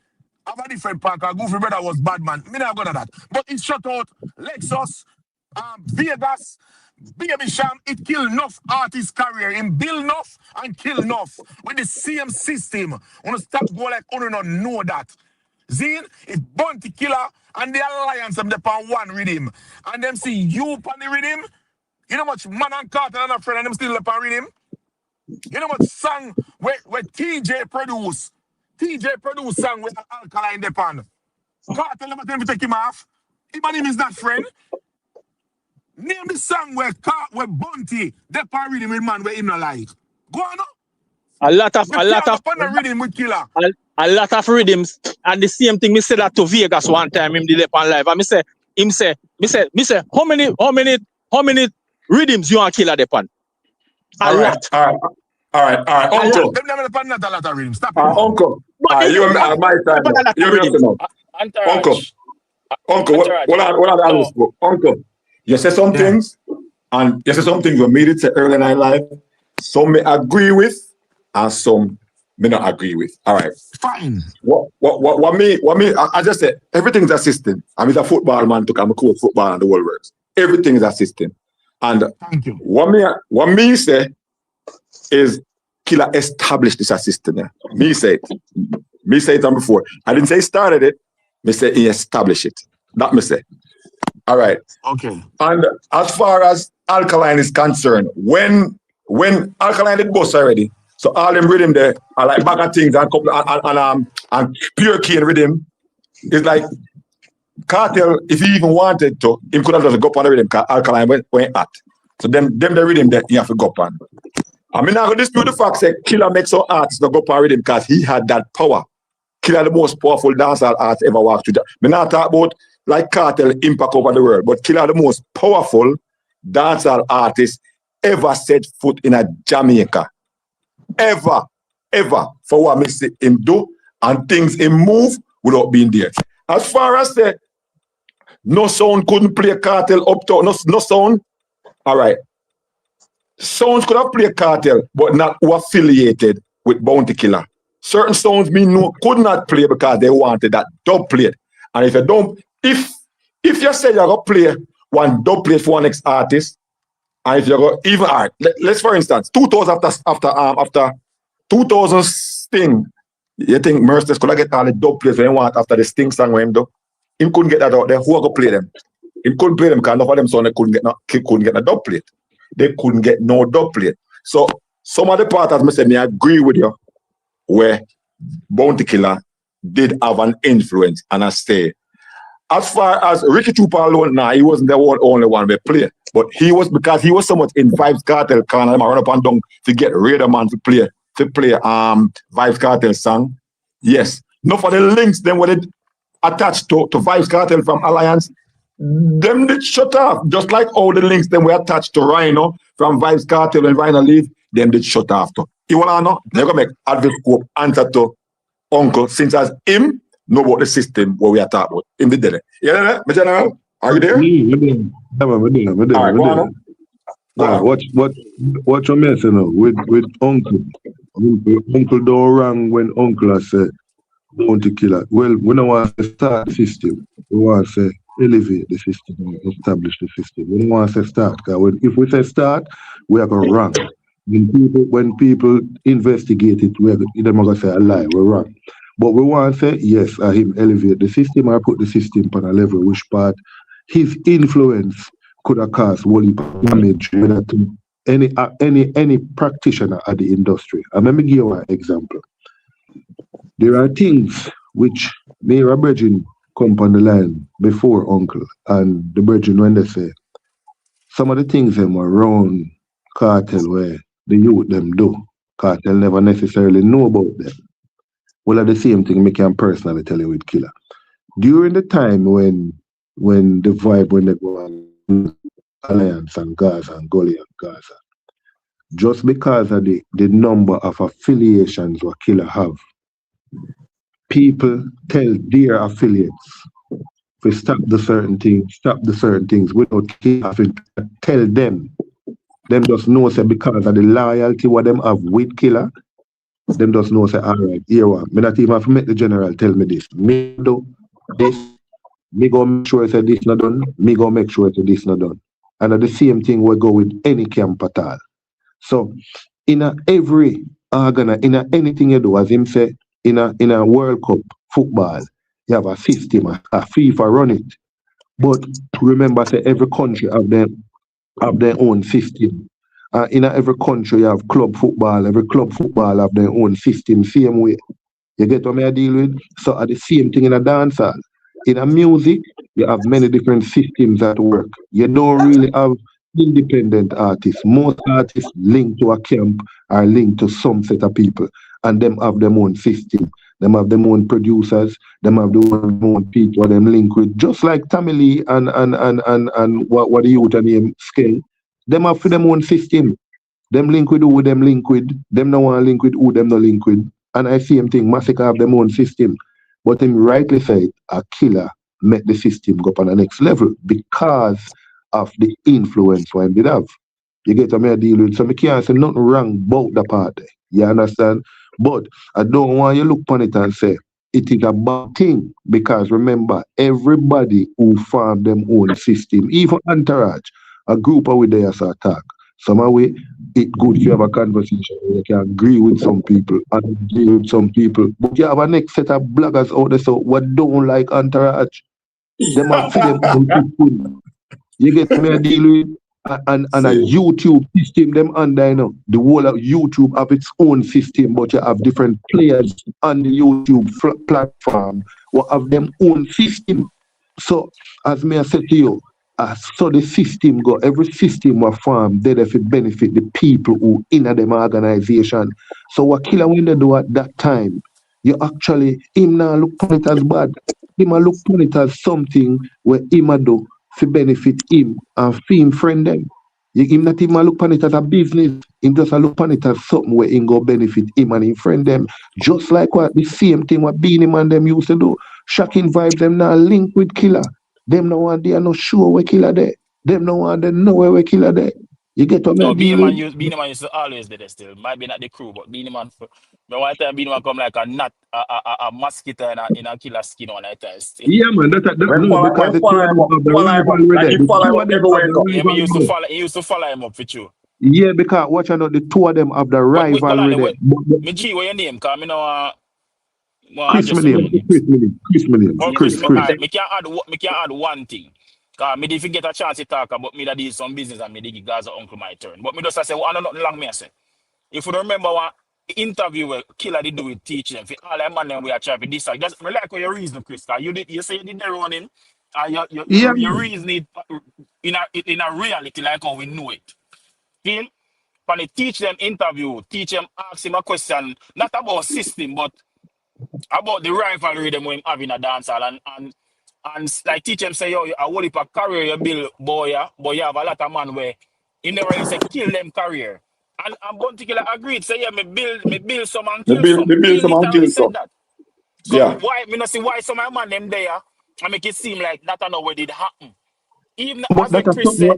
have a different park. Goofy brother was bad man. Me not gonna that. But it shut out Lexus, Vegas, Baby Sham. It kill enough artist career. In build enough and kill enough with the same system. Wanna stop go like don't know that. Zine, if Bounty Killer and the Alliance them upon one rhythm, and them see you upon the rhythm, you know much man and Carter and a friend and them still upon rhythm. You know much song where TJ produce song with Alkaline upon. Carter never tell him to take him off. His name is not friend. Name the song where Bounty upon rhythm with man where him not like. Go on. A lot of rhythm with Killer. A lot of rhythms, and the same thing. Me say that to Vegas one time. Him did it on live, and me say, how many rhythms you want Killer depon? A lot. All right. Uncle. Them never depend not a lot of rhythms. Stop. Uncle. You and my time. Uncle. What are the Uncle? You say some things, and you say some things we made it to early night live. Some may agree with, and some may not agree with. All right. Fine. What me? I just said everything's a system. I'm a football man. I'm a coach football and the world works. Everything is a system. And thank you. What me say is Killer established this system. Yeah. Me say it on before. I didn't say he started it. Me say he established it. That me say. All right. Okay. And as far as Alkaline is concerned, when Alkaline did bust already, so all them rhythm there are like bag of things and couple and pure cane rhythm. It's like Kartel, if he even wanted to, he could have just go up on the rhythm because Alkaline went at. So them the rhythm that he have to go up on. I mean, I'm going to dispute the fact that Killer makes some arts to go up on rhythm because he had that power. Killer the most powerful dancehall artist ever walked through that. I mean, not talk about like Kartel impact over the world, but Killer the most powerful dancehall artist ever set foot in a Jamaica. Ever, for what I see him do and things him move without being there. As far as the no sound couldn't play Kartel up to no sound. All right. Sounds could have played Kartel, but not who affiliated with Bounty Killer. Certain sounds could not play because they wanted that dub plate. And if you don't, if you say you're gonna play one dub plate for one next artist, and if you go even all right, let's for instance, 2000 after 2000 Sting, you think Mercedes could get all the dub plates when you want after the Sting song when him do? He couldn't get that out there. Who go play them? He couldn't play them because none of them songs couldn't get a dub plate. They couldn't get no dub plate. So some of the part as I said, I agree with you, where Bounty Killer did have an influence, and I say, as far as Ricky Trooper alone, he wasn't the only one they play. But he was because he was so much in Vybz Kartel corner, I run up and down to get Raider Man to play Vybz Kartel song. Yes. No for the links then when it attached to Vybz Kartel from Alliance, them did shut off. Just like all the links then were attached to Rhino from Vybz Kartel and Rhino leave, them did shut off too. You wanna know? They're gonna make Advocate answer to Uncle since as him know about the system what we are talking about. Him did it. Yeah, my general? Are you there? We're there. What you messing up with Uncle? Uncle don't wrong when Uncle has said Bounty Killer. Well, we don't want to start the system. We want to elevate the system, establish the system. We don't want to start because if we say start, we are going wrong. When people investigate it, they're going to say a lie. We're wrong. But we want to say yes, him elevate the system or put the system on a level which part his influence could have caused whole damage to any practitioner at the industry. And let me give you an example. There are things which Mayor Bridging come on the line before Uncle, and the Bridging when they say some of the things them were around Kartel where the youth them do. Kartel never necessarily know about them. Well, at the same thing, I can personally tell you with Killer. During the time when the vibe when they go on Alliance and Gaza and Gully and Gaza, just because of the number of affiliations what Killer have, people tell their affiliates to stop the certain things without Killer having to tell them. Them just know say because of the loyalty what them have with Killer, them just know say, all right, here one. Me not even have to make the general tell me this. Me do this, me go make sure say this not done, me go make sure say this not done. And the same thing we go with any camp at all. So in every anything you do, as him say, in a World Cup football, you have a system, a FIFA run it. But remember, say every country have their own system. In every country, you have club football. Every club football have their own system, same way. You get what I deal with? So at the same thing in a dancehall. In a music, you have many different systems at work. You don't really have independent artists. Most artists linked to a camp are linked to some set of people, and them have their own system. Them have their own producers. Them have their own people. Them link with, just like Tammy Lee and what the youth name Scale. Them have for them own system. Them link with who them link with. Them no want link with who them no link with. And I see him think Massacre have them own system. But him rightly said a killer make the system go up on the next level because of the influence what him did have. You get what I deal with? So I can't say nothing wrong about the party. You understand? But I don't want you look upon it and say it is a bad thing, because remember, everybody who form them own system, even Entourage, a group of with their attack. Somehow it good if you have a conversation where you can agree with some people and agree with some people. But you have a next set of bloggers out there so what don't like Entourage. Them are for them own system. You get me a deal with? And a YouTube system them under, you know. The whole of YouTube have its own system, but you have different players on the YouTube platform who have them own system. So as me I said to you, so the system go, every system will form there if it benefit the people who in them organization. So what killer when they do at that time, you actually him now look upon it as bad. Him look upon it as something where him do to benefit him and for him friend them. Him not even look upon it as a business. Him just look upon it as something where him go benefit him and him friend them. Just like what the same thing what Beanie Man them used to do. Shocking Vybz them now link with killer. Them no one they are not sure where killer there. Them no one they know where killer there. You get what no, Beanie Man used to always be there still. Might be not the crew, but Beanie Man. But one time Beanie Man come like a mosquito in a killer skin on that time still. Yeah man, that's no, because the he used to follow him up for you. Yeah, because watch out, the two of them have the rivalry there. Me G, what your name? Cause me know Chris Million. Me can add one thing. Cause me if you get a chance to talk about me that did some business and me give Gaza uncle my turn. But me just say, well, I know nothing long me I say. If you remember one interview where Killer did do with teaching for all them man we are trying to decide. Just me like your reason, Chris. Cause you say you did the running and your reason it in a reality like how we know it. Feel? When they teach them interview, teach them ask him a question, not about system, but about the rivalry them when having a dancehall and like teach them say, yo, I will if a career you build boy, but you have a lot of man where you never really say kill them career. And particularly agreed, say yeah, me build some and kill some. Me build some and kill some. That. So yeah. Why me not see why some of man them there and make it seem like that I know where did happen. Even but as Chris said,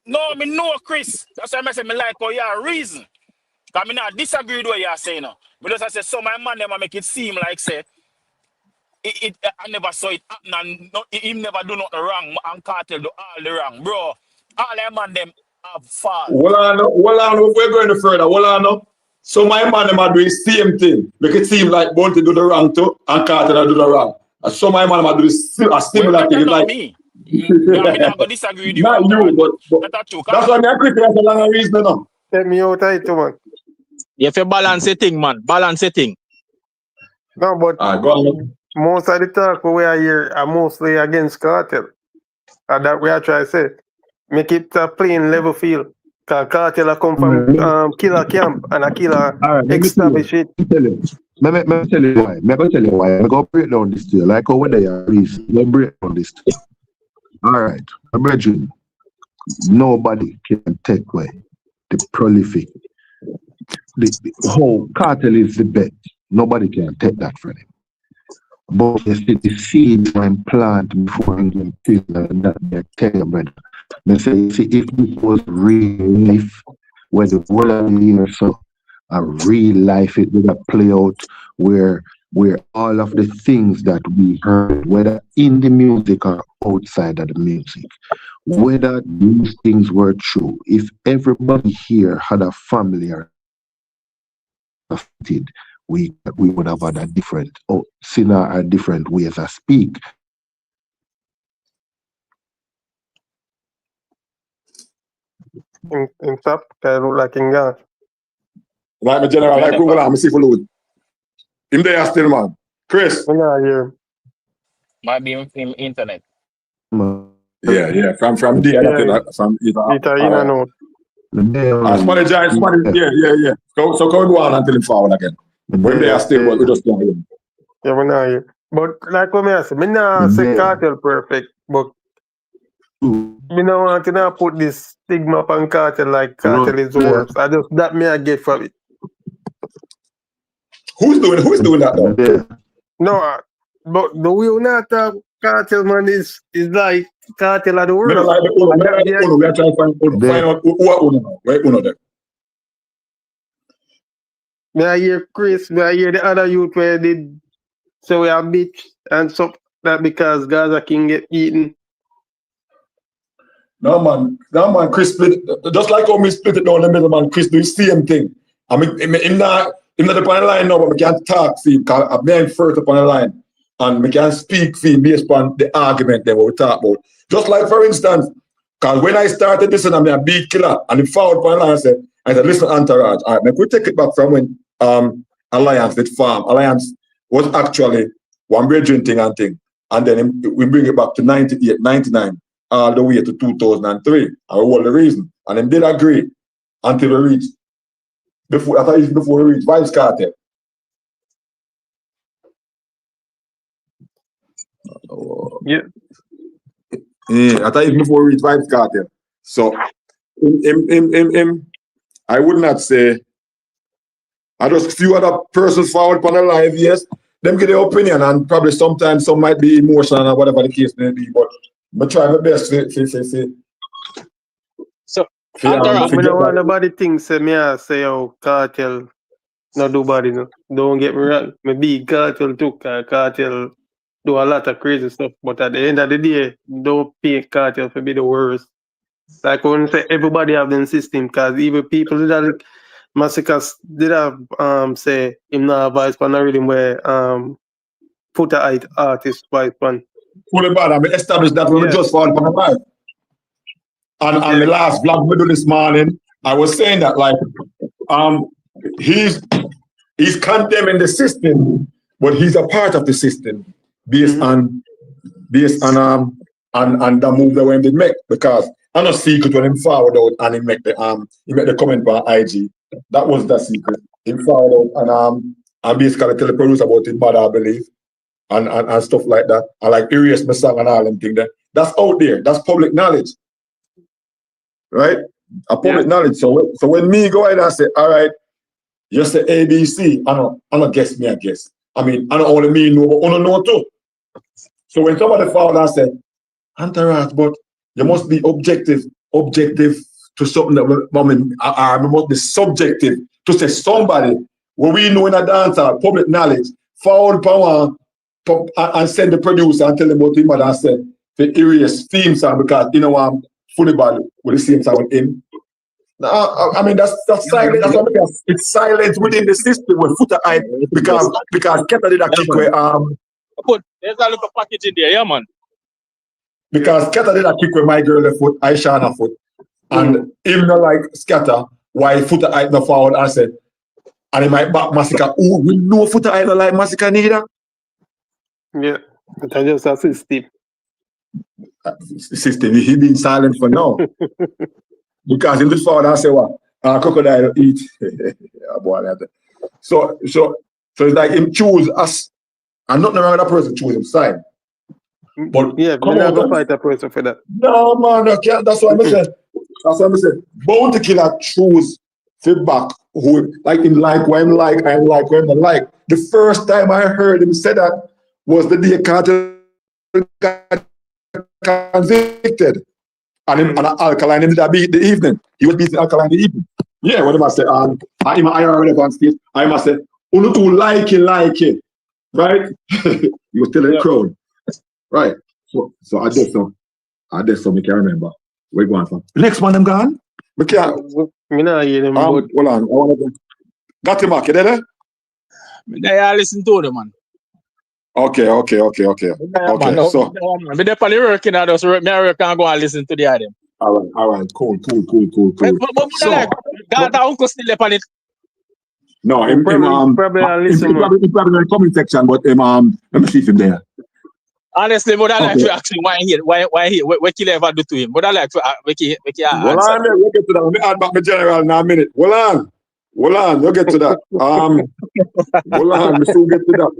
no, me know Chris. That's why I say me like how you have a reason. I mean, I disagree with what you are saying now. Because I said, some of my man, them make it seem like, say, I never saw it happen and him never do nothing wrong and Kartel do all the wrong. Bro, all them man, them have fault. Well, I know, we're going no further. Well, I know. So my man, them are doing the same thing. Make it seem like Bounty do the wrong too and Kartel do the wrong. And so my man, them are doing a similar thing. Like me. I'm going to disagree with you. Not you, but that's why I'm critical for a long reason, no. Tell me out of it, man. You have to balance the thing, man. Balance the thing. No, but most of the talk we are here are mostly against Kartel. And that we are trying to say. Make it a plain level field. Because Kartel come from killer camp and a killer establish it. Let me tell you why. I'm going to break down this to you. Like over there, please. Let me break down this to you. All right. Brethren, nobody can take away the prolific. The whole Kartel is the best. Nobody can take that from him. But you see the seeds when plant before him and that they tell you, brother. They say, see, if this was real life, where the whole of the year so a real life it would have play out where all of the things that we heard, whether in the music or outside of the music, whether these things were true, if everybody here had a family or affected, we would have had a different sinner or different ways of speak. In fact, I look like in Gaza. Like my general, like Google, I'm see for load. Him there still, man. Chris. Yeah, yeah. Might be in internet. Yeah. From there, Yeah. from Somebody giant, yeah. So come go on until him forward again. When they are still, but we just don't hear. Yeah, we're not here. But like what I say, me not say Kartel perfect, but me no want to now put this stigma upon Kartel like Kartel is worse. I just that me I get from it. Who's doing that though? No, but the way we not talk Kartel, man, is like Kartel of the world. Like we are trying to find out who are Uno. Where Uno there? Me I hear Chris, me I hear the other youth where they did so we are bitch and so that because Gaza King get eaten. No man, Chris split just like how me split it down the middle, man. Chris do the same thing. I mean, him not upon the line now, but we can't talk for him because I'm being first upon the line. And we can speak for him based on the argument that we talk about. Just like for instance, because when I started this and I'm a beat killer and he found upon the line, I said, listen, Entourage, all right, we take it back from when Alliance did farm. Alliance was actually one bridging thing and thing. And then we bring it back to 98, 99. All the way to 2003. And we all the reason. And them did agree until we reached before we reached Vybz Kartel. Yeah. I thought even before we reached Vybz Kartel. So I would not say I just few other persons forward upon the live, yes. Them get their opinion and probably sometimes some might be emotional or whatever the case may be, but I try my best to So, I don't want nobody think say me I say Kartel no do bad, no. Don't get me wrong. Me big Kartel too, Kartel do a lot of crazy stuff, but at the end of the day, don't pay Kartel for be the worst. Like when say everybody have the system, because even people that massacres did have say him not advice on a rhythm where put a artist vice on. fully bad. I mean, established that when we just fall upon the live. And the last vlog we do this morning, I was saying that like he's condemning the system, but he's a part of the system based on the move that when they make. Because I'm not secret when him forward out and he make the comment on IG. That was the secret. He forward out and basically tell the producer about his mother, I believe, and stuff like that. And like erase my song and all them things there. That's out there. That's public knowledge. Right? A public knowledge. So when me go ahead and say, all right, you say ABC, I don't guess me, I guess. I mean, I don't only me know, but I don't know too. So when somebody found and said, Entourage, but you must be objective to something that I must be subjective to say somebody what we know in a dancer, public knowledge, found power and send the producer and tell them about him and say the erase theme song because you know I'm fully bad with the same song with him. I mean that's silent. That's what it's silent within the system with footer hype because Keta did a kick where But there's a little package in there, yeah man. Because Keta did a kick with my girl left foot, Aisha on her foot. And him not like scatter why footer hype not forward and said and he might back Massacre. Oh, we know footer hype not like Massacre neither. Yeah, but I just assist System, he been silent for now. Because in this forward I say what? Crocodile eat. So it's like him choose us. And nothing wrong with that person choose him side. But yeah, we're not gonna fight a person for that. No man, I can't. That's what I said. That's what I said. Bounty Killer choose feedback who like him like what him like, I like what him like. The first time I heard him say that was the day Kartel got convicted. And him and Alkaline did that beat the evening. He was beating Alkaline the evening. Yeah, what am I say? I'm already on stage. I must say, "Unu too like it, right?" You was telling the crowd, right? So I did some. Me can remember. Where you going from? Next one, I'm gone. Me can't. Me not hear them, but Hold on. I want to. Got him, Mark. You there? I listen to them, man. Okay. Man, So, me definitely working at us. Me work and go and listen to the other. all right. Cool. But So, like, God, uncle still up on it. no, probably listen. he probably in the comment section, but let me see if him there. Honestly, but I like Okay. to ask him why Killer ever do to him. But I like to make Well, answer. we'll get to that. Let me add back my general in a minute. Hold on. You'll get to that. Hold on. We still get to that.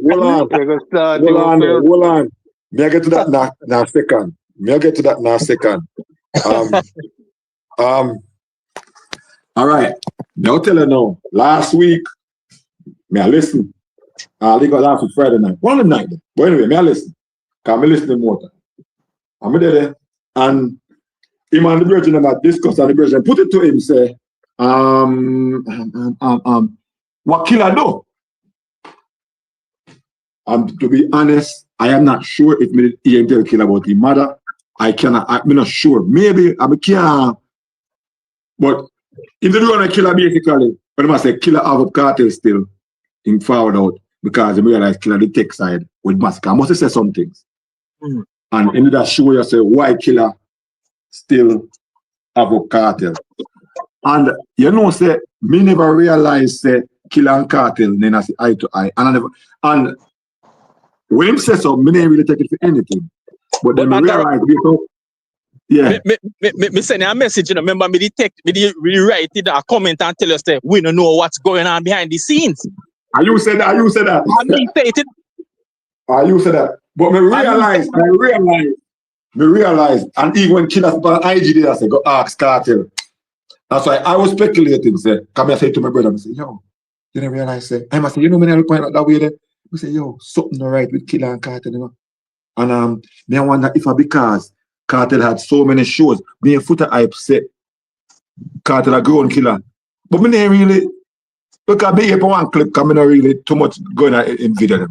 Hold on. May I get to that now second. All right. Now tell you now. Last week, may I listen? They got last week Friday night. One of the night. But anyway, may I listen? Because I'm listening more. I'm there. And him and the virgin about discuss and the virgin put it to him, say, what Killer do? To be honest, I am not sure if me hear tell Killer about his mother. I'm not sure. Maybe I can't. But if they do want to Killer basically, but I must say Killer have a cartel still in forward out because they realize Killer the tech side with Massacre. I must say some things. And in that show you say why Killer still have a cartel. And you know, say me never realize say Killer and Cartel then I say eye to eye. And when him say so, me never really take it for anything. But then I realize yeah. Me send a message, you know, remember me write it a comment and tell us that we don't know what's going on behind the scenes. And you said that. I mean, say it. You said that. But me realize, and even when Killers on IG did I say, go ask Cartel. That's why I was speculating, say, come here, say to my brother, I say, yo, you didn't realize, say, I must say, you know, when I look at that way there, I say, yo, something all right with Killer and Cartel, you know. And me I wonder if because Cartel had so many shows, me a footer hype say Cartel a grown Killer. But me didn't really, because me here for one clip, because me not really too much going on in video.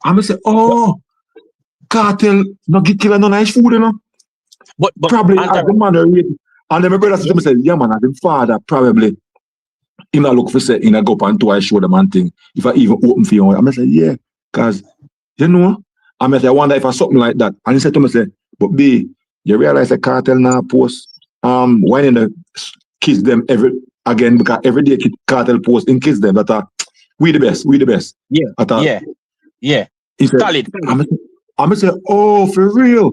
And I say, oh, Cartel not get Killer no nice food, you know. But probably as the man already. And then my brother said to me, say, yeah man, as the father probably he not look for say in a go up and twice show the man thing. If I even open for you, I'm say, yeah, because you know, I wonder if I something like that. And he said to me, say, but B, you realize a Cartel now post when in the kiss them again because every day Cartel post in kiss them that we the best. Yeah. Yeah. He said, solid. I'm say, oh, for real.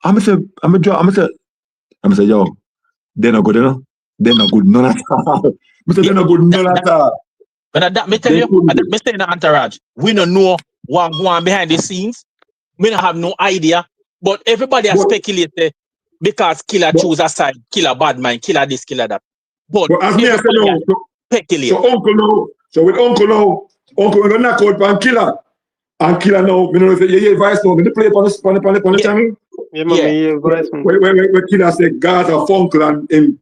I'm say, yo, they're not good enough. They're not good none at all. They're not good none at all. But that me tell you, me stay in the entourage. We don't know what going on behind the scenes. We don't have no idea. But everybody has speculated because Killer choose a side, Killer bad mind, Killer this, Killer that. But as me I say no, speculate. So Uncle now, Uncle we're gonna knock out on Killer. And Killer now, you know, if you hear voice now, they play on the channel. Yeah, mommy, voice. Where Killer say Gaza Funkle and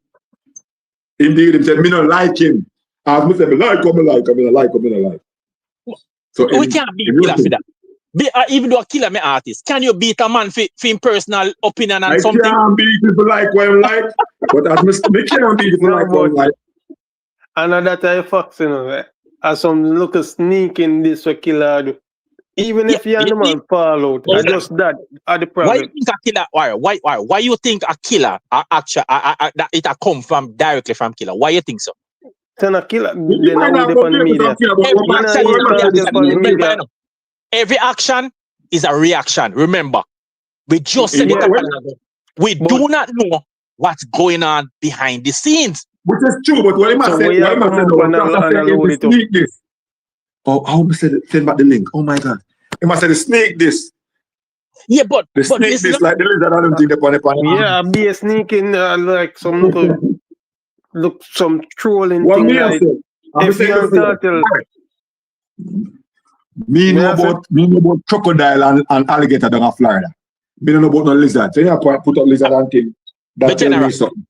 indeed him said me not like him. As me say me like him. So we can't beat Killer for that. Even though a Killer me artist, can you beat a man for him personal opinion and something? I can't beat people like what I'm like, but as me can't beat people like what I'm like. And that I fucks, you know, as some look sneaking this for Killer do. Even if you and the man fall out, just that are the problem. Why you think a Killer? Why you think a Killer actually that it come from directly from Killer? Why you think so? Then a Killer, then I will depend on the media. Every action is a reaction. Remember, we just said it. We do not know what's going on behind the scenes. Which is true, but what I must say, sneak this. Oh, how must I send back the link? Oh my God. I must say the snake this. Yeah, but the snake this, like the lizard, I don't think upon it. Yeah, be a sneaking like some look some trolling thing like Cartel. Me know about crocodile and alligator down in Florida. Me don't know about no lizard. So you put up lizard and thing. That tell me something.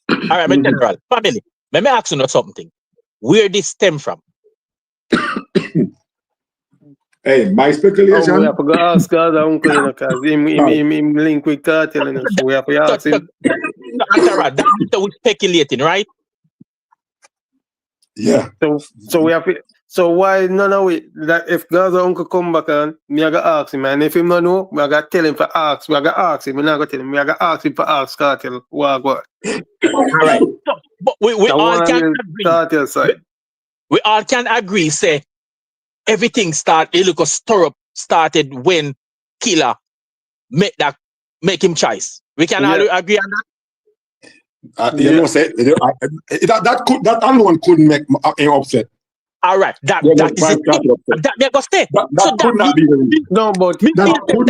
All right, my general. Family. Let me ask you something. Where this stem from? Hey, my speculation. We have to go ask Gaza uncle, you know, because him link with Kartel, you know, so we have to ask him. That's what we're speculating, right? Yeah. So we have to, so why none of it that if Gaza uncle come back and me I gotta ask him, and if him not know, we gotta tell him for ask. We gotta ask him, we not gonna tell him, we gotta ask him for ask Kartel. What? All right. But we all can agree. Kartel side. We all can agree, say everything started when Killer make him choice. We can all agree on that. You know, say that only one couldn't make him upset. All right, that is it. That may go stay. That could not be the reason. No, but that could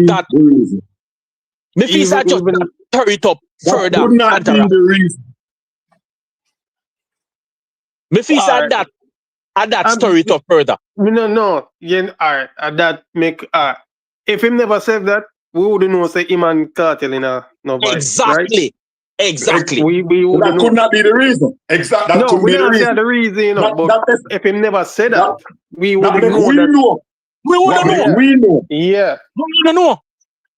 not be the reason. Me feel I just turn it up further. That could not be the reason. Me feel that story it up further. No. Yeah, all right. That make if him never said that, we wouldn't know say him and Kartel in a nobody. Exactly. Right? Exactly. We that could not be the reason. Exactly. That could be the reason. The reason, you know. But if him never said that, we would know. We would know. We know. Yeah. We would know.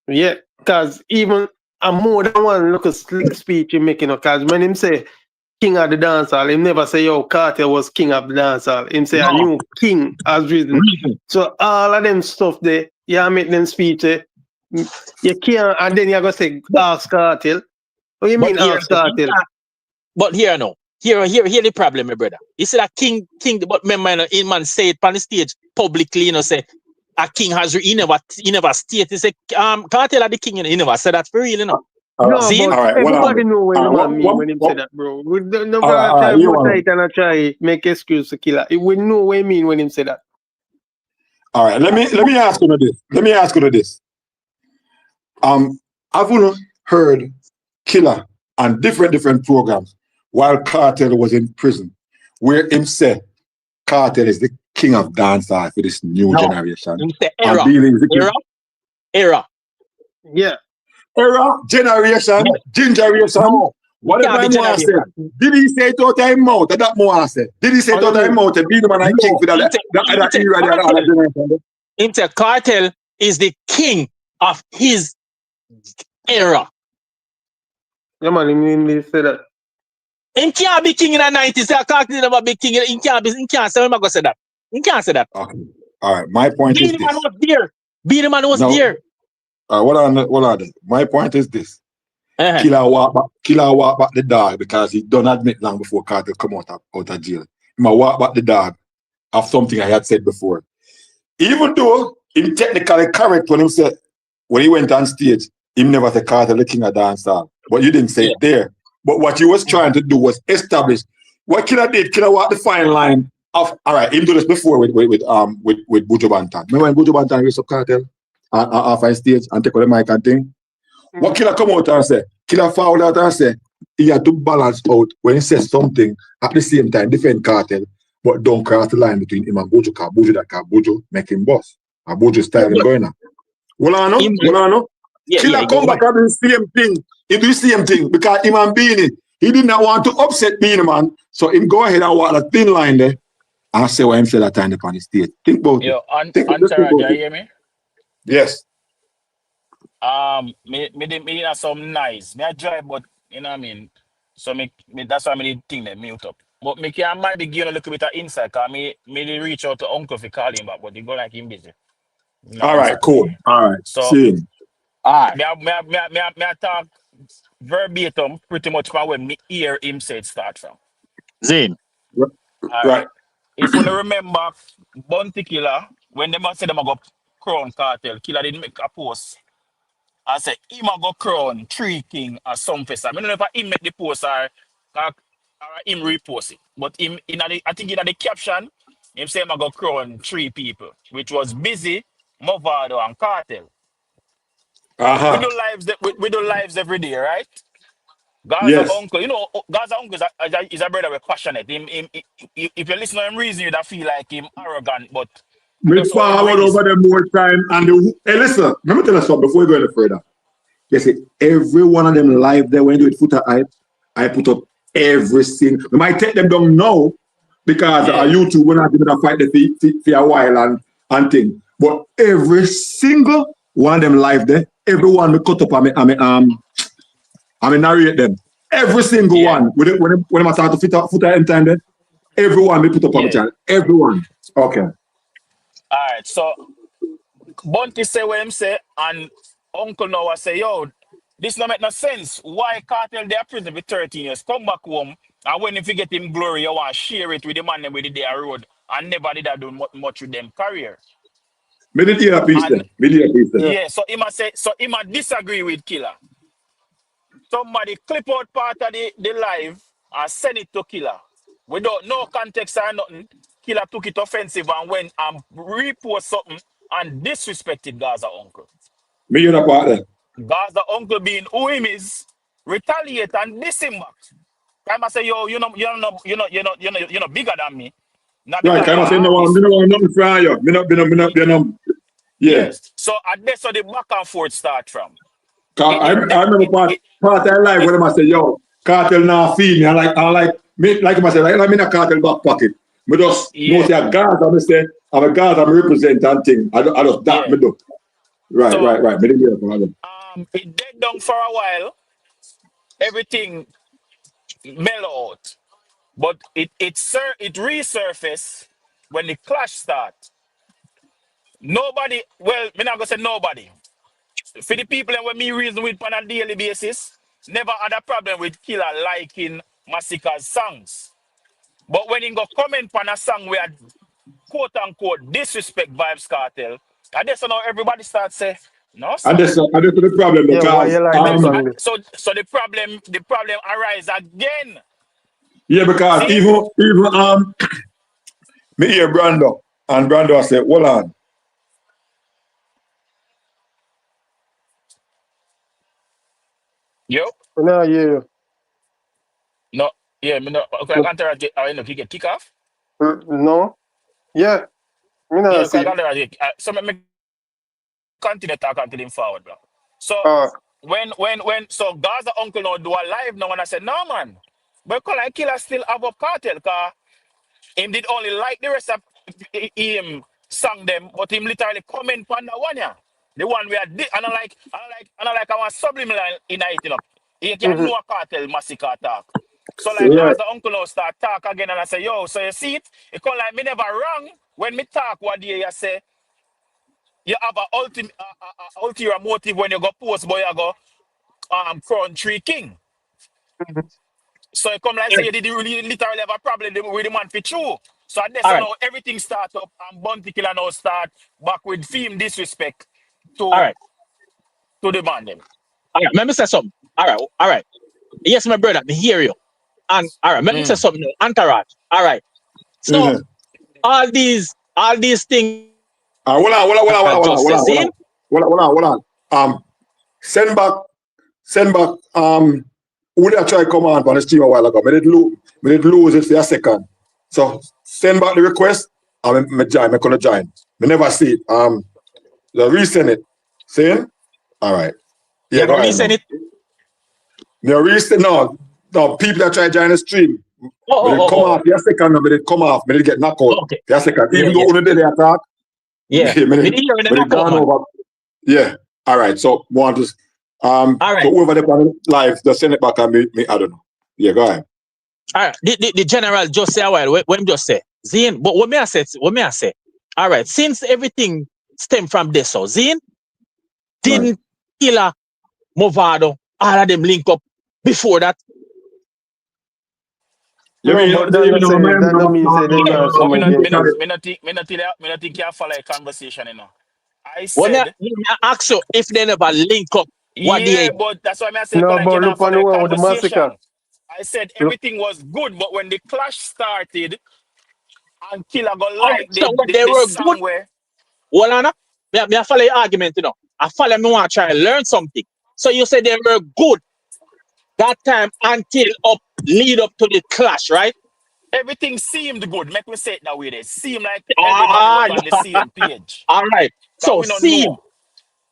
Yeah. Because even a more than one look a slick speech he making, because when him say king of the dancehall, him never say yo Kartel was king of the dancehall. Him say a new king has risen. So all of them stuff there, make them speech you can't, and then you go say ask Kartel. What do you mean ask Kartel? But here the problem, my brother. You see that king, but remember, man say it on the stage publicly, you know, say a king has he never stated. He say Kartel are the king, you know, he never said that for real, you know. No, see, but everybody know what the man mean when he say that, bro. We don't try make excuse to Killer. We know what he mean when he say that. All right, let me ask you this. I've heard Killer on different programs while Kartel was in prison, where him said Kartel is the king of dancehall for this new generation. Era. Yeah. Era, generation, gingeration. No. Whatever I said. Did he say it out of his mouth? That more said. Did he say it out of his mouth? Be the man I king for that generation. Him say Kartel is the king of his era. Yeah, man, he say that. He can't be king in the 90s. Kartel never be king. He can't say him go say that. He can't say that. Okay. All right. My point is this. Be the man was there. What are they? My point is this. Killer walk back the dog because he don't admit long before Kartel come out of jail. He might walk back the dog of something I had said before. Even though he technically correct when he went on stage, he never said Kartel the king of dancehall. But you didn't say it there. But what you was trying to do was establish what Killer did. Killer walked the fine line of he do this before with Buju Banton. Remember when Buju Banton raised up Kartel off his stage and take out the mic and thing? What Killer come out and say? Killer fouled out and say he had to balance out when he says something at the same time, defend Kartel, but don't cross the line between him and Buju, because Buju make him boss. And Buju style going on. Well, I know. Killer come back and do the same thing. He do the same thing because him and Beanie, he did not want to upset Beanie, man. So him go ahead and walk the thin line there and say what him said that time upon the stage. Think about it. You hear me? Yes. Me have some nice. Me I drive, but you know what I mean. So me that's why me did think that mute up. But me can might be giving a little bit of insight. Cause me reach out to uncle for call him back, but he go like him busy. All right, cool. All right. So see. All right. Me I talk verbatim pretty much from where me hear him say it start from. Zane. All right. If you remember Bounty Killer, when they must say them go crown Kartel, Killer didn't make a post. I said him a go crown 3 king or something. I don't know if him make the post or him repost it. But him I think in the caption, him say him a go crown 3 people, which was Busy, Movado, and Kartel. We do lives every day, right? Gaza uncle, you know, Gaza uncle is a brother with passionate. If you listen to him reason, you'd feel like him arrogant, but we forward over them more time. And hey, listen, let me tell you something before we go any further. You see, every one of them live there when you do it footer hype, I put up every single. We might take them down now because YouTube will not give them a fight for a while and thing. But every single one of them live there, everyone we cut up I narrate them. Every single one. When I start to foot in time then, everyone we put up on the channel. Everyone. Okay. Alright, so Bunty say what him say, and Uncle Noah say, yo, this no make no sense. Why Kartel they are prison for 13 years? Come back home, and when if you get him glory, you want to share it with the man with the day road, and never did I do much with them career. Me did hear a piece then. Yeah, so he must say, so he must disagree with Killer. Somebody clip out part of the live and send it to Killer. Without no context or nothing, Killer took it offensive and went and repost something and disrespected Gaza uncle. Me hear that part then. Gaza uncle being who him is, retaliate and diss him back. Time I say, yo, you're not bigger than me. Not right, kind of say no, nothing from you. Me not. Yes. So at this, so the back and forth start from. I remember part of life when I say, yo, Kartel now feed me. I like I say, like me in a Kartel back pocket. Me just know say a Gaza, I say, I'm a Gaza, I'm representing thing. I just that me do. Right, so, right. Me didn't hear from it dead down for a while. Everything mellow out. But it resurfaced when the clash start. Nobody, well, me not gonna say nobody. For the people and when me reason with on a daily basis, never had a problem with Killer liking Massacre's songs. But when he go comment on a song where quote unquote disrespect Vybz Kartel, and that's how everybody starts say, no, sir. And that's the problem because so the problem arise again. Yeah, because even me hear Brando and Brando said, hold on. Yo? No, yeah. No, yeah, me no. Okay, I can't get kick off. No, yeah. Me no see. So me continue talking until him forward, bro. So when so Gaza uncle now do a live now and I said, no man, but like Killer still have a Kartel because him did only like the rest of him sang them, but him literally comment on that one, yeah. The one where and I like I want subliminal in it, you know. He can know a Kartel massacre talk. So like as the uncle now start talk again and I say, yo, so you see it? It come like me never wrong when me talk what day you say you have a ulterior motive when you go post boy you go country king. So it come like say you did really literally have a problem with the man for true. So that's now everything start up and Bounty Killer now start back with theme disrespect to the man them. All right, let me say something. All right. Yes, my brother, me hear you. And all right, let me say something. Entourage. All right. So all these things. Hold on. Send back. Who did I try to come on the stream a while ago? Me did lose it for a second. So send back the request. I'm gonna join. Me never see it. Resend it. See it? All right. Yeah, go resend it. No, people that try to join the stream. Come off. For a second, but it come off. But it get knocked out. Okay. For a second. Even though only they attack. Yeah. Yeah. All right. So want to all right. So whoever they on live, just send it back and me. I don't know. Yeah, go ahead. All right. The general just say a while. What him just say? Zine, but what may I say? All right. Since everything stem from this, so Zine didn't Killer Movado, all of them link up before that. Me not think you follow a conversation, you know. I said I ask you if they never link up. But that's why I said I said everything was good, but when the clash started and Killer got like they were good. Well, Anna, me follow your argument, you know. I follow me want to try and learn something. So you said they were good that time until lead up to the clash, right? Everything seemed good. Make me say it that way. It seemed like everybody was on the same page. All right. So seem.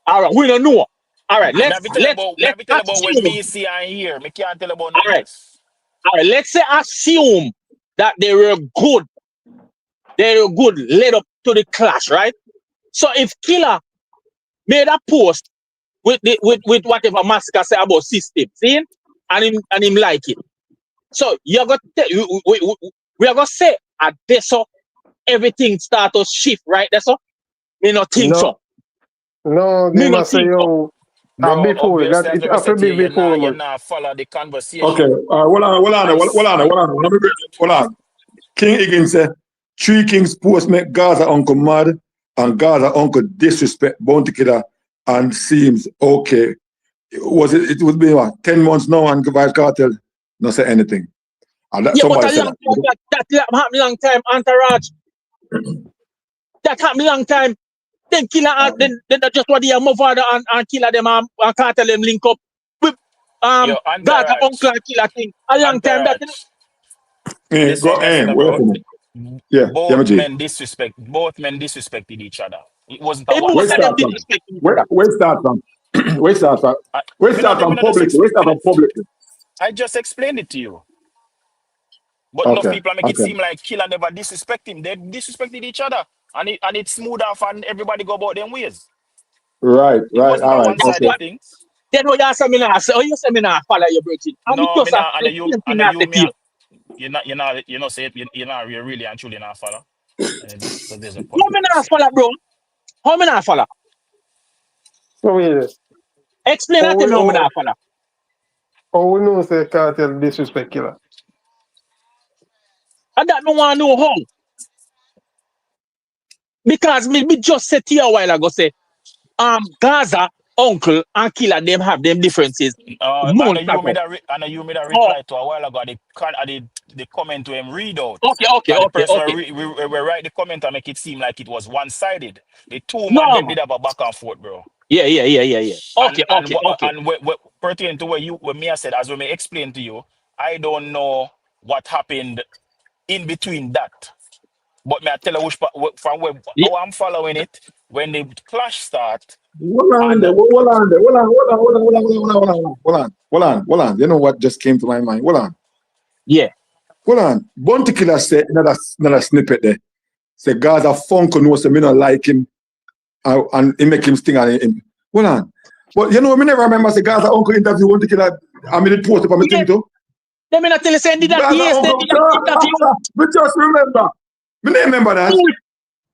All right. We don't know. All right. Let's tell about what me see and hear. Me can't tell about nothing else. All right, let's say assume that they were good. They were good led up to the clash, right? So if Killer made a post with whatever Massacre say about system, see? And him like it. So you're gonna we are gonna say at this so everything start to shift, right? That's all. Me not think so. No, Me they not must say, think so. yo, Bro, before that, obviously, as it we has to said to be you, before, you're man. not follow the conversation. Okay, hold on. Hold on. King Higgins said, 3 Kings post make Gaza uncle mad and Gaza uncle disrespect Bounty Killer and seems okay. It would be what, 10 months now and Vybz Kartel not say anything. And that, Yeah, but somebody a said long time, that happened long time, Entourage. That happened long time. Then Killer and then just what they move on and Killer them and Kartel them link up with Yo, Gaza Entourage. uncle and Killer thing. A long time that. Hey, go Listen, wait bro. a minute. Yeah, Both men disrespected each other. It wasn't a They one both where of them start sided did from? thing. respect each Where other. start from? Where start from? Where start from publicly? Where start from publicly? I just explained it to you. But enough Okay, people make it okay. seem like Killer never disrespect him. They disrespected each other. And it smooth off and everybody go about them ways. Right, It wasn't all a right, okay. one-sided thing. Then what you say me now? Oh, you say me now follow your virgin. And we No, just me have not, the same thing I say to you. you're really and truly not follow. Because there's a How me not controversy. follow, bro? How me not follow? So, yeah. Explain that to me how me not follow. Oh, we know say Kartel disrespect Killer. And that me want to know how. Because me just said to you a while ago, say, Gaza, uncle, and Killer, them have them differences. I know Months you ago. made a Oh, reply to a while ago. The comment to him read out. okay. The person we write the comment and make it seem like it was one-sided. The two man them no. did have a back and forth, bro. Yeah. Okay. And pertaining to what me I said, as we may explain to you, I don't know what happened in between that. But may I tell you from where Yeah. how I'm following it when the clash start. Hold on. You know what just came to my mind? Hold on. Yeah. Hold on. Bounty Killer said another snippet there. Say Gaza Funko knows me not like him and he make him sting on him. Hold on. But you know, me never remember say Gaza uncle interview Bounty Killer. I mean it posted for me thing too. Let me not tell you say did that. Gaza Yes, they uncle, did that interview. me just remember. Me never remember that.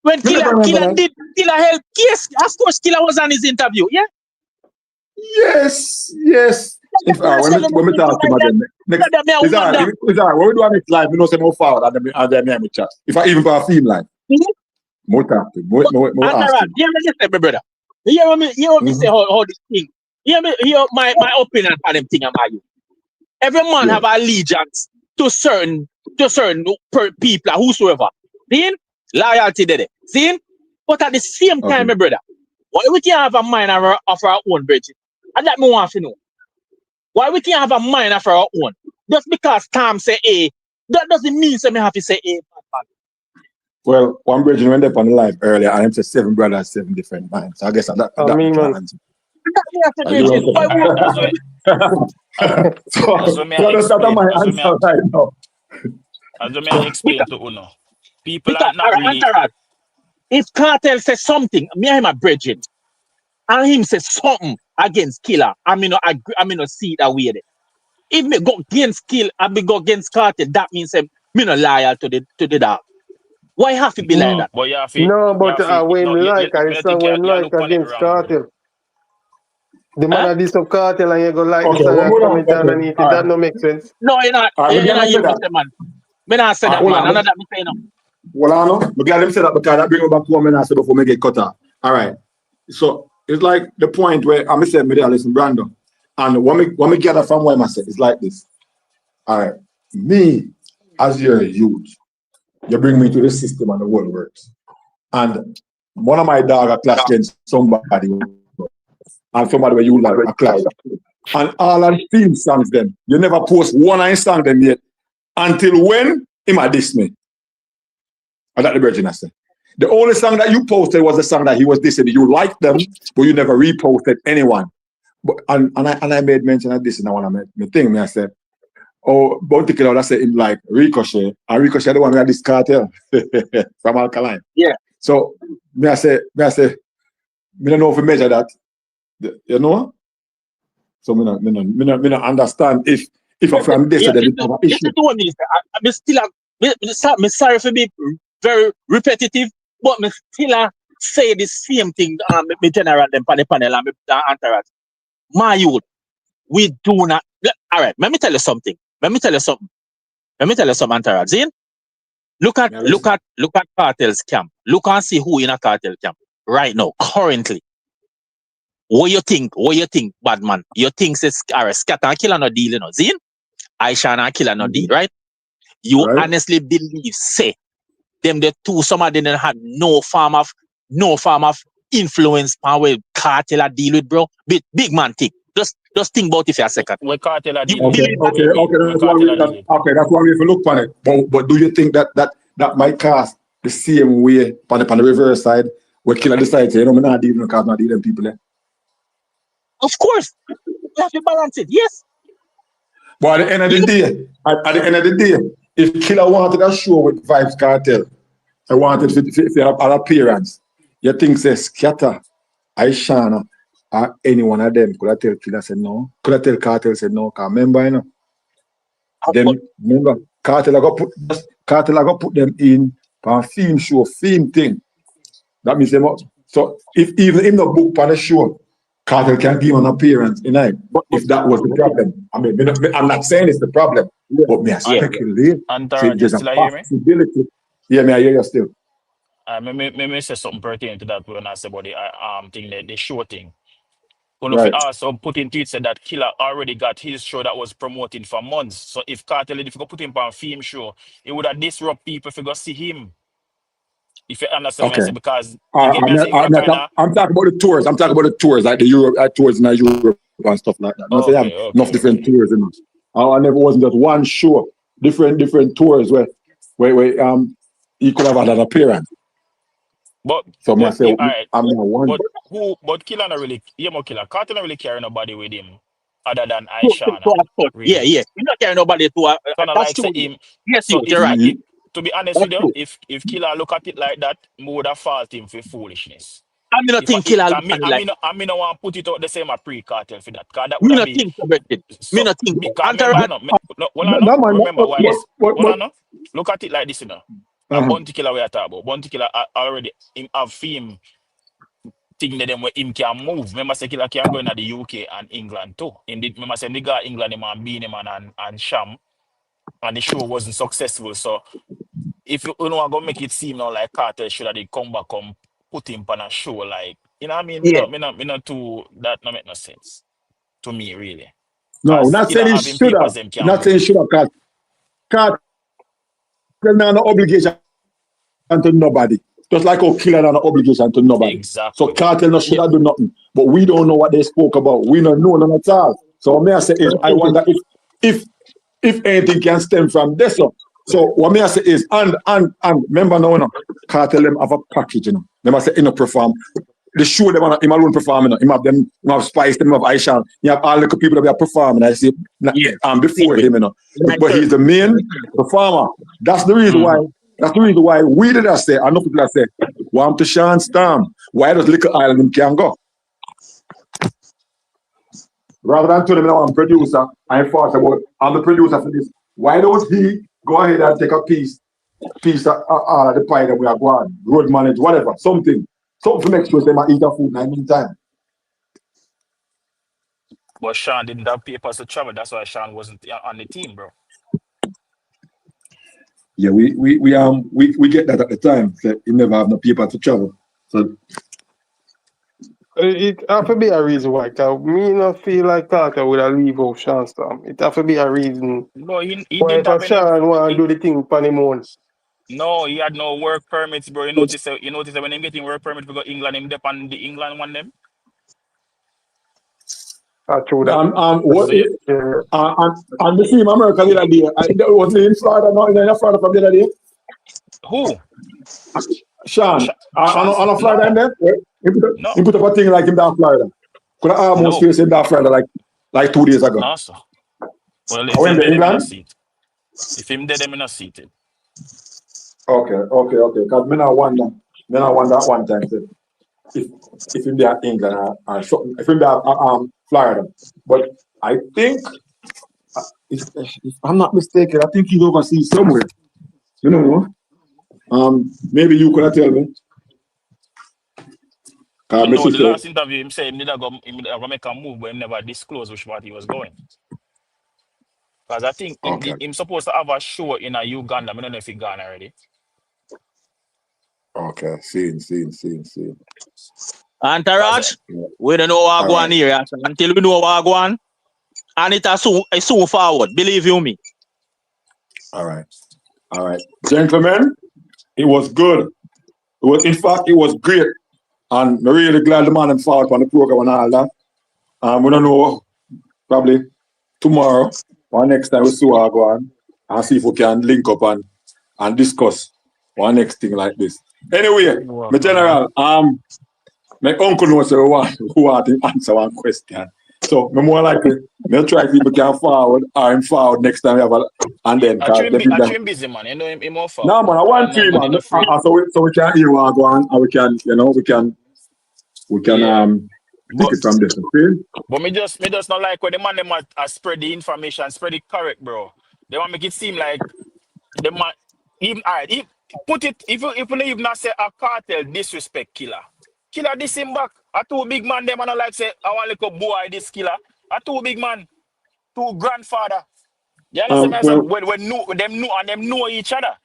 When Killer did help. Yes, of course Killer was on his interview. Yeah. Yes. When we talk to him again, next is that when we do our next live, we know say no forward and then me chat. If I even for a film live, more talk to him, more ask him. Hear me just say, my brother. Hear me say how this thing. Hear my opinion on them thing about you. Every man have allegiance to certain people, whosoever. See? Loyalty there. See? But at the same time, my brother, why we can't have a mind of our own, virgin? And that me want to know. Why we can't have a mind of our own? Just because Tom say A, that doesn't mean so me have to say A. Well, one bridge went up on the live earlier and him said 7 brothers, 7 different minds. So I guess that answer. As I may explain to Uno, people are not really. If Kartel says something, me and him are bridging, and him says something against Killer, I mean, not see that way. If me go against Kill, I me go against Kartel, that means me not loyal to the dog. Why have to be like that? But when like I saw when like against Kartel. The man that this of Kartel and you go like this and you comment underneath it, that no make sense. No, you're not. You're not hear me say, man. Me not say that, man. None of that me say no. Well, I know. I'm glad them say that because that bring me back to what I said before me get cut off. All right. So it's like the point where I'm saying me there, listen, Brandon. And when me gather from what I said, it's like this. All right. Me, as you're a youth, you bring me to the system and the world works. And one of my dog a clash against somebody. And somebody where you like a clash. And all of the theme songs them, you never post one line song them yet. Until when he might diss me. And that's the virgin I said. The only song that you posted was the song that he was dissing. You liked them, but you never reposted anyone. But and I made mention of this in one of my thing. I said, Oh, Bounty Killer, that's him like Ricochet. And Ricochet the one who had this cartel from Alkaline. Yeah. So I say, me don't know if we measure that. You know? So me not understand if I'm from this or that have an issue. I'm sorry for being very repetitive, but me still say the same thing. Me general them on the panel and me entourage. My youth, we do not. All right, let me tell you something. Entourage. Zin? Look at cartel's camp. Look and see who in a cartel camp right now, currently. What you think, bad man? You think says Scatter and Killer no deal, you know? Zin? Aisha and Killer no deal, right? You honestly believe, say, them the two, some of them had no form of influence power cartel a deal with, bro. Big man thing. Just think about it for a second. What cartel a deal? Okay, that's one way to look on it. But do you think that might cast the same way on the reverse side where Killer decides, you know, I'm not dealing because I'm not dealing people there? Of course. You have to balance it, yes. But at the end of the day, if Killer wanted a show with Vybz Kartel, I wanted for an appearance, you think say Scatter, Aishana, or any one of them, could I tell Killer said no? Could I tell Kartel said no? Because remember, you know? Then remember, Kartel I got put them in for a film show, film thing. That means them. So if even in the book on the show, Kartel can give an appearance, you know, if that was the problem. I mean, I'm not saying it's the problem, but me I speculate. There's a possibility. Yeah, me I hear you still. Me say something pertaining to that when I say about the thing, the show thing. One Right. of also put in tweet said that Killer already got his show that was promoting for months. So if Kartel, if you go put him on a film show, it would have disrupt people if you go see him. If you understand what I say, because I'm talking about the tours. I'm talking about the tours, like the Europe tours in Europe and stuff like that. They have enough different tours in it. I never wasn't just one show, different tours where he could have had an appearance. But so I say, right. I'm not one. But Killer not really, Killer. Kartel not really carry nobody with him other than Aisha. Really. Yeah. He not carry nobody to that's like him. Yes, so you're right. To be honest with you, if Killer look at it like that, me would have fault him for foolishness. I mean, I think Killer. I mean, I want to put it out the same as pre-Kartel for that. Because that would be. Me not think. Remember why this. Look at it like this, you know. Bounty Killer we are talking about. Bounty Killer already him have film thing that them where him can move. Remember say Killer can go in the UK and England too. Indeed, remember say they got England him and Beanie Man and Sham, and the show wasn't successful. So if you know go make it seem now like Kartel should have come back and put him on a show, like, you know what I mean? Yeah. Me not too, that don't make no sense to me, really. No, not saying he should have. Not saying he should have. Kartel no obligation to nobody. Just like how Killer no obligation to nobody. Exactly. So Kartel no should have done nothing. But we don't know what they spoke about. We don't know none at all. So what I say is, I wonder if anything can stem from this. So what I say is, and remember now, you know, Kartel them have a package, you know. Remember say, you know, perform. The show them him alone performing, you know. Him have Spice, them have Aisha. You have all the people that are performing. I see, before him, you know. But he's the main performer. That's the reason why. That's the reason why we did say, I know people that say, want to Sean Storm. Why does Little Island him can't go? Rather than tell them now I'm producer, I'm the producer for this. Why don't he go ahead and take a piece of the pie that we are going, road manage, whatever, something to make sure they might eat their food in the meantime. But Sean didn't have papers to travel. That's why Sean wasn't on the team, bro. Yeah, we get that at the time. That he never have no paper to travel. So it have to be a reason why. Cause me not feel like Carter would have leave off Sean Storm. It have to be a reason. No, he why didn't have Sean want to do the thing for him own. No, he had no work permits, bro. You notice that when him getting work permit to go England, him dep on the England one them. True that. And the same America the other day. Was he in Florida? Not in Florida from the other day. Who? Sean. On a Florida in there? He put up a thing like him down Florida. Could I almost face him down Florida like 2 days ago? No, sir. Well, I if went him to dead, him in a England. seat. If him dead, him in a seat. Okay. Because me not wonder at one time say, if him there England or something, if him there Florida. But I think if I'm not mistaken, I think he's overseas somewhere. You know. Maybe you could tell me. You know, the Sister, last interview, him say him did go make a move, but him never disclosed which part he was going. Because I think okay. him supposed to have a show in a Uganda. I don't know if he gone already. Okay, seen. Entourage, we don't know what go on here until we know what go on. And it soon forward, believe you me. All right. Gentlemen, it was good. In fact, it was great. And I'm really glad the man forward on the program and all that. We don't know, probably tomorrow or next time we see what go on and see if we can link up and discuss one next thing like this. Anyway, my general, my uncle knows who want to answer one question. So more likely, I'll try if people can forward or him forward next time we have and then I'm busy, man. You know him more forward. No man, I want to man. So we can hear what go on and we can take it from this. Okay? But me just not like when the man them are spread the information, spread it correct, bro. They want to make it seem like the man even alright. Put it if you even not say a cartel disrespect killer. Killer this him back. A two big man them and like say I want little boy this killer. A two big man, two grandfather. You understand? When them know each other.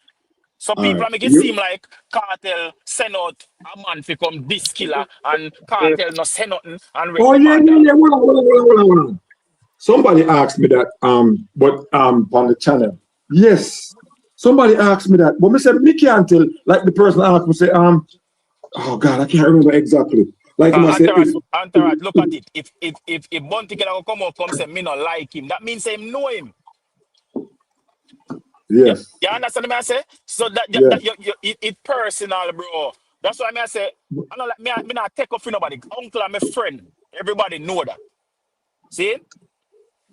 So people make it seem like cartel send out a man to come this killer and cartel not send nothing and Hold on. Somebody asked me that but on the channel. Yes. Somebody asked me that. But me said me can't tell, like the person asked me say, oh God, I can't remember exactly. Like Entourage, look at it. If Bunty can come say me not like him, that means him know him. Yes. You understand what I say? So that it personal, bro. That's why I say I don't like me not take off for nobody. Uncle and my friend. Everybody know that. See?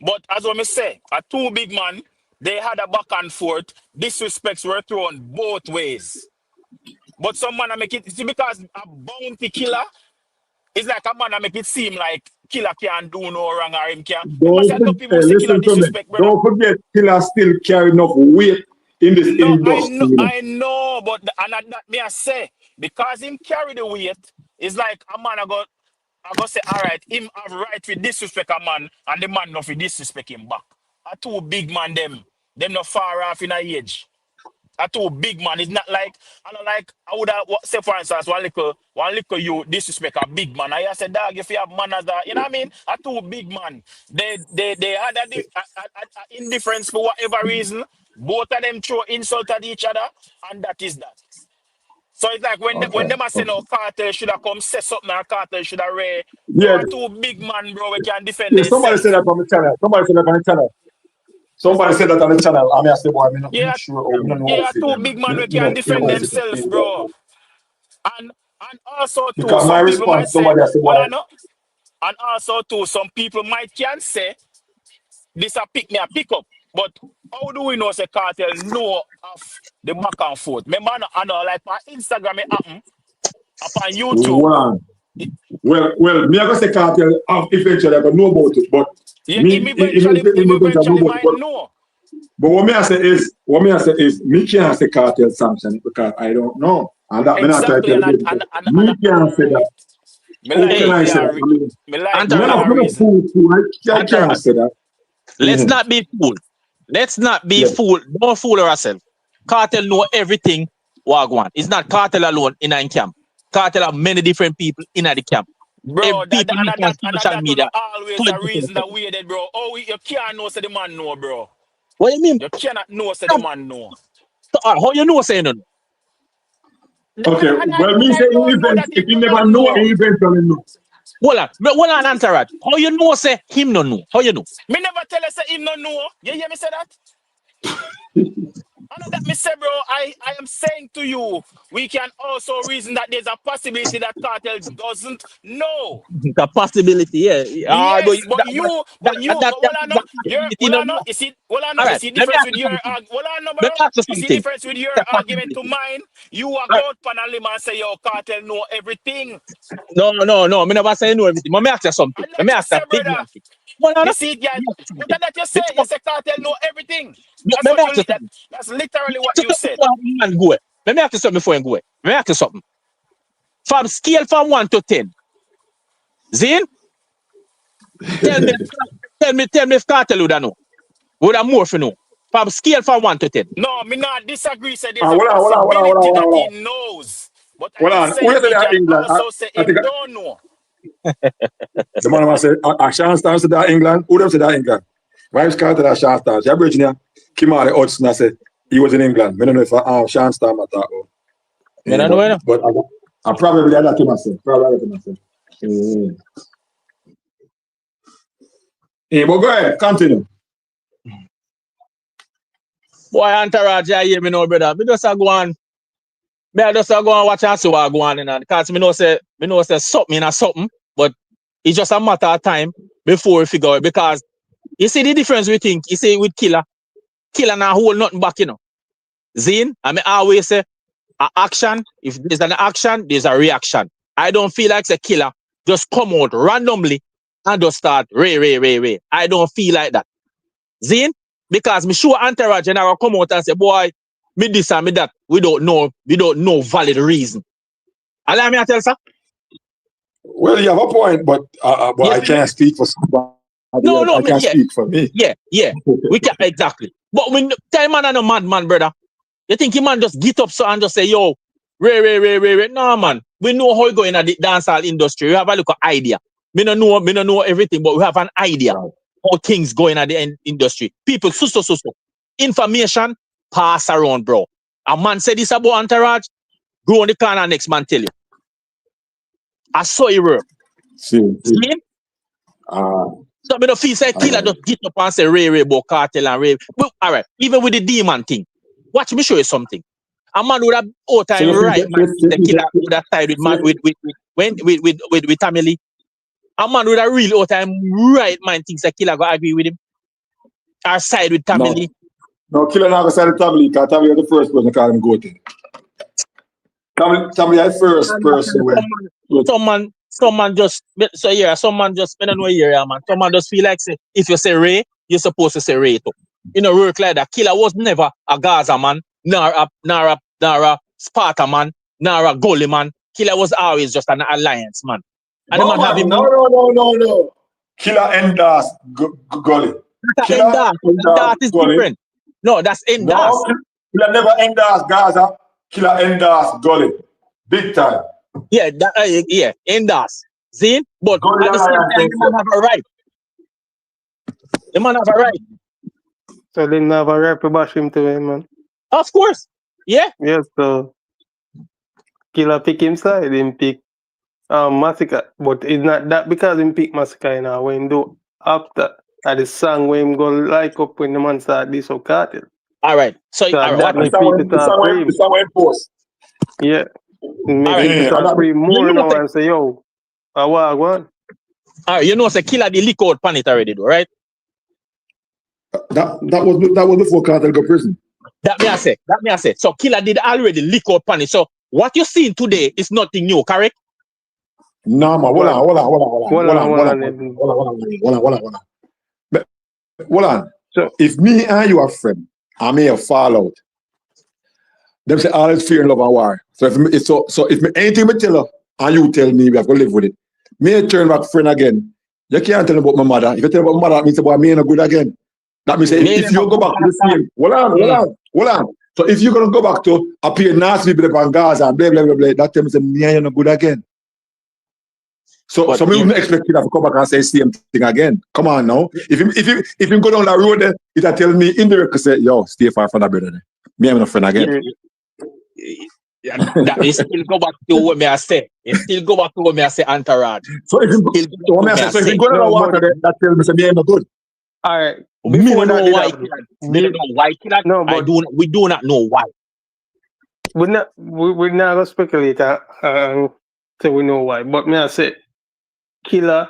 But as I say, a two big man, they had a back and forth. Disrespects were thrown both ways. But some man make it see because a bounty killer is like a man make it seem like killer can't do no wrong or him can't. Listen to me. Don't forget, killer still carry enough weight in this industry. I know, but that me I say because him carry the weight, it's like a man I go say, all right, him have right to disrespect a man and the man not to disrespect him back. A two big man them not far off in a age. A two big man. It's not like I would have say for instance one little you disrespect a big man. I said dog if you have manners that you know what I mean? A two big man. They had a indifference for whatever reason. Both of them throw insult at each other, and that is that. So it's like when them say no cartel should have come say something or cartel should have ray. Yeah. Two big man, bro, we can defend themselves. Somebody said that on the channel. I mean, I say, boy, I'm not sure. Two big man we can defend themselves, bro. And also too, because some people might say, and also too, some people can say this a pick up. But how do we know say cartel know of the back and forth? Remember, I know like my Instagram it happen upon YouTube. Well, me I go say cartel eventually I go know about it, but eventually might know. But what me I say is me can't say cartel sanction because I don't know. And that exactly, me can't say that. How can I say that? I can't say that. Let's not be fooled. Let's not be fooled. Don't fool ourselves. Cartel know everything. Wagwan. It's not cartel alone in a camp. Cartel have many different people in the camp. Bro, that always a reason that we did, bro. Oh, you can't know say the man know, bro. What you mean? You cannot know say the man know. How you know say no? Okay, well, me say if you never know, you eventually know. Hold on, Entourage. How you know say him no know? How you know? Me never tell you say him no know. You hear me say that? I know that, Mr. Bro, I am saying to you, we can also reason that there's a possibility that Cartel doesn't know. The possibility, yeah. Yes, but well, I know, possibility, no, no. All you right, see let me difference ask with you your, something. well, I know, bro, Let me ask you you see something. difference with your The argument to possibility. mine. You are All right. go pan and and say, yo, Cartel know everything. No. Me never say no everything. Let me ask you something. And Let that me you ask say, that big brother. one thing. No. You see it, guys. Let me ask you But something. that you say Cartel know everything. That's Let what me ask you something. that's literally what Let you me said. go. Let me ask you something before you go. Let me ask you something. From scale from 1 to 10. Zin? Tell me if Cartel would have know. Would have more for know. From scale from 1 to 10. No, me not disagree. Say there's a Hold possibility that he on. knows. But I Hold am on. Who saying is he that can England? also say I him think don't know. the man was say, Sean Stars to that England. Who them say that England? Vybz Kartel that Sean Stars. Yeah, Virginia. Kimari Hudson, I said, he was in England. I don't know if Sean Stars matter. Me don't know. But I probably had that to myself. But go ahead, continue. Boy, Entourage, I hear me now, brother. Me just go on. I just go and watch and see what go on in. Because me know say something in a something, but it's just a matter of time before we figure it. Because you see the difference we think, you see with Killer now hold nothing back, you know. Zine, I mean, I always say, a action, if there's an action, there's a reaction. I don't feel like a Killer just come out randomly and just start ray. I don't feel like that. Zine, because me sure Entourage and I will come out and say, boy, me this and me that. We don't know valid reason. Allow me to tell sir. Well, you have a point, but I can't speak for somebody. No, I can't speak for me. Yeah. We can exactly. But when tell man and a madman, brother, you think you man just get up so and just say, yo, ray. No, man. We know how we go in the dancehall industry. We have a little idea. Me no know everything, but we have an idea how things go in the industry. People, so. Information pass around, bro. A man said this about Entourage, go on the corner, next man tell you. I saw you work. See? So me don't feel say Killer just get up and say Ray about Cartel and Ray. Well, all right, even with the demon thing, watch me show you something. A man would have all time right man the Killer would have side with family. A man would have real all time right man thinks the Killer go agree with him. Or side with family. No, Killer not gonna side with family because family is the first person to call him goated. Family is first person when Someone just I don't know here, man. Someone just feel like say if you say Ray, you're supposed to say Ray too. You know, work like that. Killer was never a Gaza man, nor a Sparta man, nor a Gully man. Killer was always just an alliance man. And no, man, no. Killer Endas Gully. Endas is different. No, that's Endas. No, Killer never Endas Gaza. Killer Endas Gully. Big time. Yeah, Endas. See? But Gully at the same time, the man have a right. The man have a right. So they have a right to bash him to him, man. Of course. Yeah. Yes, so Killer pick him side, him pick Massacre. But it's not that because him pick Massacre now. When him do after at the song when him go like up when the man start this or Cartel. All right. So all right, the song when post. Yeah. Make people start free more now and say, yo, I want. All right, you know, say Killer the leak out pan it already, though, right? That was before Cartel go prison. That me I say. So Killer did already leak out pan it. So what you're seeing today is nothing new, correct? No, man. Hold on. So if me and you are friends, I may have fall out. Them say all is fear and love and war. So if anything me tell her and you tell me we have to live with it, me turn back friend again. You can't tell me about my mother. If you tell me about my mother, that means about me ain't good again. That means if you go back to the same, hold on. So if you're gonna go back to appear nasty people on Gaza and blah, that tells me me ain't no good again. So we wouldn't expect you to come back and say same thing again. Come on now. If you go down that road then it'll tell me indirectly say, yo, stay far from that brother. Me I'm no friend again. That is still go back to what me I say. It still go back to what me I say Entourage. So if you go down the water that tells me say me ain't no good. All right. Me Before don't that know did why happen. killer. Me don't know why killer. No, but We do not know why. we're not gonna speculate till we know why. But me I say, killer,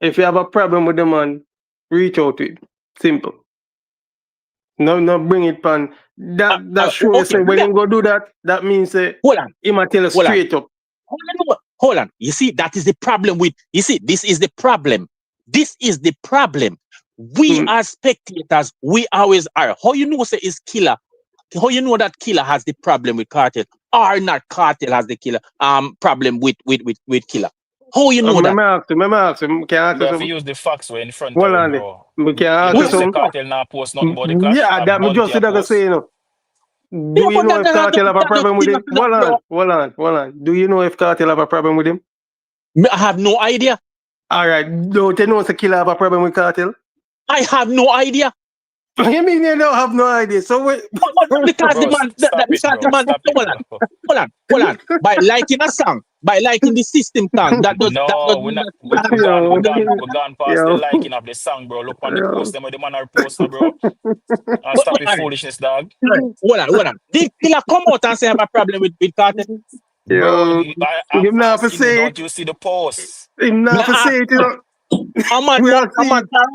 if you have a problem with the man, reach out to him. Simple. No, bring it pan. That show you say when him go do that, that means hold on. He might tell us straight up. Hold on. You see, that is the problem with. You see, this is the problem. This is the problem. We as spectators, we always are. How you know say is killer? How you know that killer has the problem with Kartel, or not Kartel has the killer problem with killer? How you know that? Remember ask him. Can I ask You have to him? use the facts way in front Hold of on. him, bro. We can You ask know, say him. Kartel now post nothing about the clash. Yeah, that me just that say, you know. Do you know if Kartel have a problem with him? Hold on. Do you know if Kartel have a problem with him? I have no idea. All right. Don't you know if the killer have a problem with Kartel? I have no idea. You mean you don't have no idea? So wait. Because bro, the man, hold on. By liking a song, by liking the system song, that does no, that does we're not. not. We're gone past the liking of the song, bro. Look on the post, them where the man are poster, bro. And stop your foolishness, dog. Hold on. Did killer come out and say I have a problem with Kartel? Bro, Him not for asking you, say don't it. you see the post? Him not for say it, you know. I'm not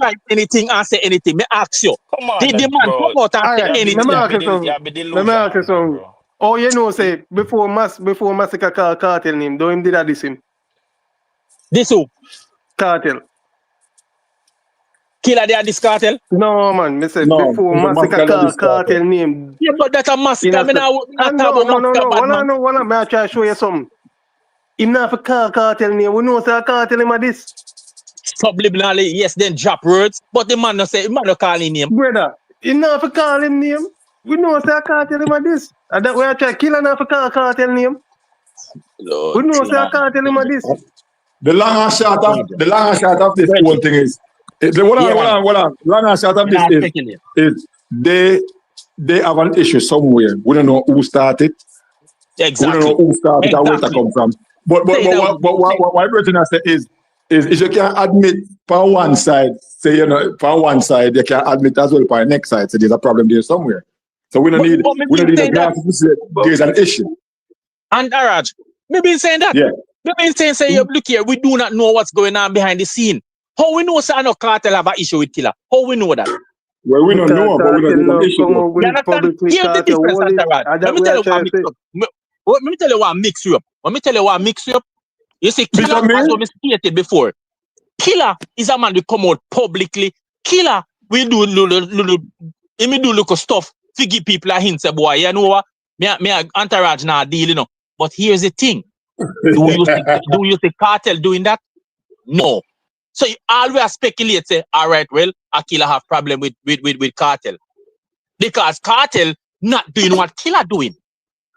write anything and say anything. Me ask you. Come on, Did the man bro. come out and say anything? Yeah, be delusional, bro. Oh, you know, say before Massacre call Kartel name, don't him did that this him. This who? Kartel. Killer they are this Kartel? No man, me said No, before Massacre call Kartel name. Yeah, but that's a massacre. Me now not talk about massacre, bad man. Hold on, I try to show you something. Him not for call Kartel name. We know say Kartel him a this. Subliminally, yes, then drop words, but the man no say, man no call him name. Brother, him not for call him name. We know say Kartel him a this. And that way I try killer not for call Kartel name. Lord, we know say Kartel him a this. The long and short of this whole thing is, hold on. Long and short of this is they have an issue somewhere. We don't know who started. Exactly. We don't know who started and where it come from. But what Britain has said is if you can admit on one side, say on one side, you can admit as well on the next side. So there's a problem there somewhere. So we don't need a graph to say there's an issue. And Araj, maybe saying that. Yeah. Maybe saying, look here, we do not know what's going on behind the scene. How we know say no Kartel have an issue with killer? How we know that? Well, we don't know, but we don't know the issue. You understand? Here's the difference, Antarad. Let me tell you what mix you up. Let me tell you what mix you up. You see, killer, as we stated before, killer is a man who come out publicly. Killer will do little stuff to give people a hint. Say, boy, you know what? Me Antaraj now deal, you know. But here's the thing. Do you see Kartel doing that? No. So you always speculate, say, all right, well, a killer have problem with Kartel. Because Kartel not doing what killer doing.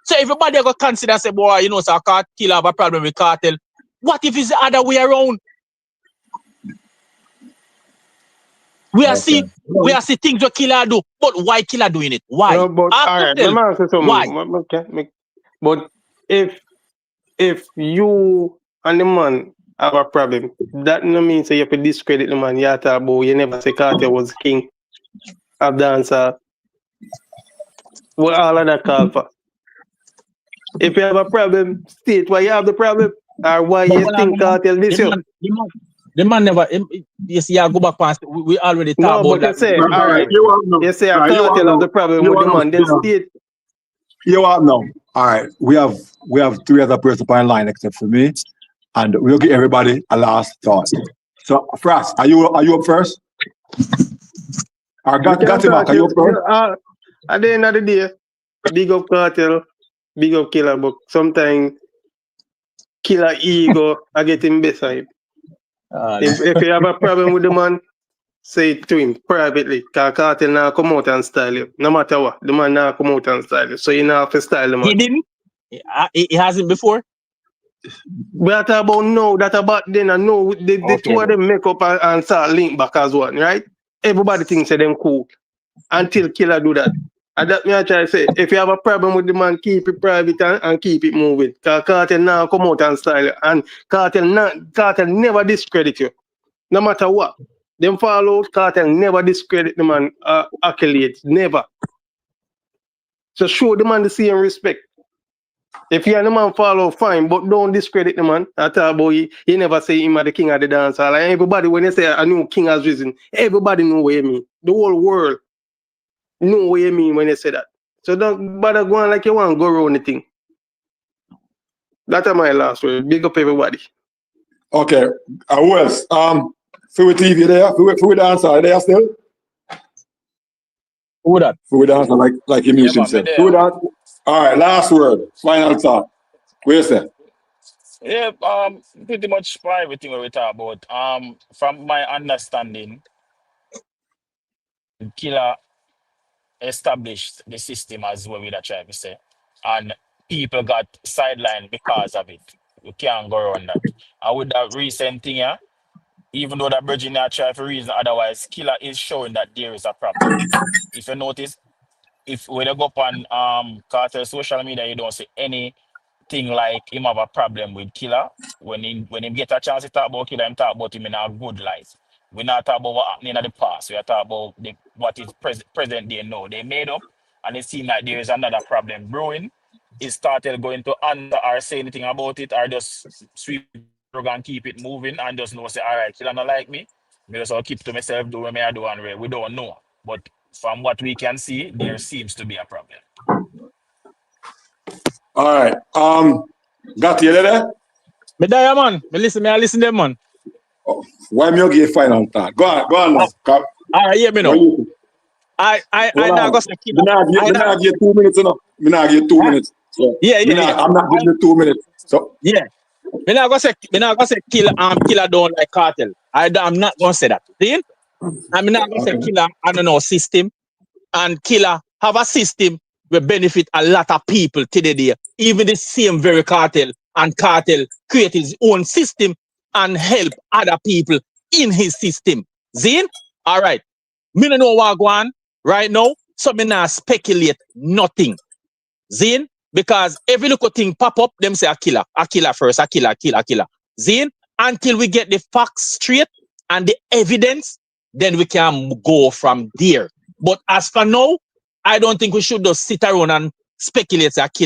So everybody go consider, say, boy, you know, so killer have a problem with Kartel. What if it's the other way around? We are see things what killer do, but why killer doing it? Why? No, but why? Okay. But if you and the man have a problem, that no means you have to discredit the man. You talk about you never say Kartel was king of dancer. What all of that call for? If you have a problem, state why you have the problem or why you think Kartel this you. The man never. You see, I go back past. We already talked about that. You say, all right. You say a Kartel have the problem with the man. Then state. You want now? All right. We have 3 other persons on line except for me, and we'll give everybody a last thought. So, Frost, are you up first? Or got him back? Are you up first? At the end of the day, big up Kartel, big up killer, but sometimes killer ego, I get him beside. If you have a problem with the man, say it to him privately. Because Kartel now come out and style you. No matter what, the man now come out and style you. So you now have to style the man. He didn't? He hasn't before? We are talking about now, that about then, and now the two of them make up and start link back as one, right? Everybody thinks that them cool until killer do that. And that me I try to say, if you have a problem with the man, keep it private and keep it moving. Because Kartel now come out and style you. And Kartel never discredit you. No matter what. Them follow Cartel never discredit the man accolades, never. So show the man the same respect. If you and the man follow, fine, but don't discredit the man. I tell about he never say him are the king of the dance hall. And everybody, when they say a new king has risen, everybody know what you mean. The whole world know what you mean when they say that. So don't bother going like you want to go around the thing. That's my last word. Big up everybody. Okay. Who else? Free TV there? Free dancer there still? Who that? Free dancer like he mute himself. Free dancer. All right, last word. Final thought. Where's that? Yeah, pretty much for everything we talk about. From my understanding, Killer established the system as well, we are trying to say, and people got sidelined because of it. We can't go around that. And with that recent thing, yeah, even though that Virgin not try for reason otherwise, Killer is showing that there is a problem. If you notice, if when you go up on Cartel social media, you don't see anything like him have a problem with Killer. When him get a chance to talk about Killer, him talk about him in a good light. We're not talking about what happened in the past. We are talking about what is present day now. They made up, and it seems like there is another problem brewing. It started going to answer or say anything about it, or just sweep and keep it moving and just know say, all right, Killer not like me. Me just I'll keep to myself, do what I do, and we don't know. But from what we can see, there seems to be a problem. All right. Got you there? Me there, man. Me listen them, man. Oh, why me give final thought? Go on now. All right, hear me now. I now go say Killer. Me not give 2 minutes enough. Me not give 2 minutes. So yeah. I'm not giving you 2 minutes. So yeah. Me not go say Killer don't like Cartel. I'm not gonna say that. See? I'm not gonna say Killer I don't know system. And Killer have a system will benefit a lot of people today. Even the same very Cartel, and Cartel create his own system and help other people in his system. Zin? All right. Me no know what go on right now, so me not speculate nothing. Zin? Because every little thing pop up, them say a killer first, a killer. Zin? Until we get the facts straight and the evidence, then we can go from there. But as for now, I don't think we should just sit around and speculate that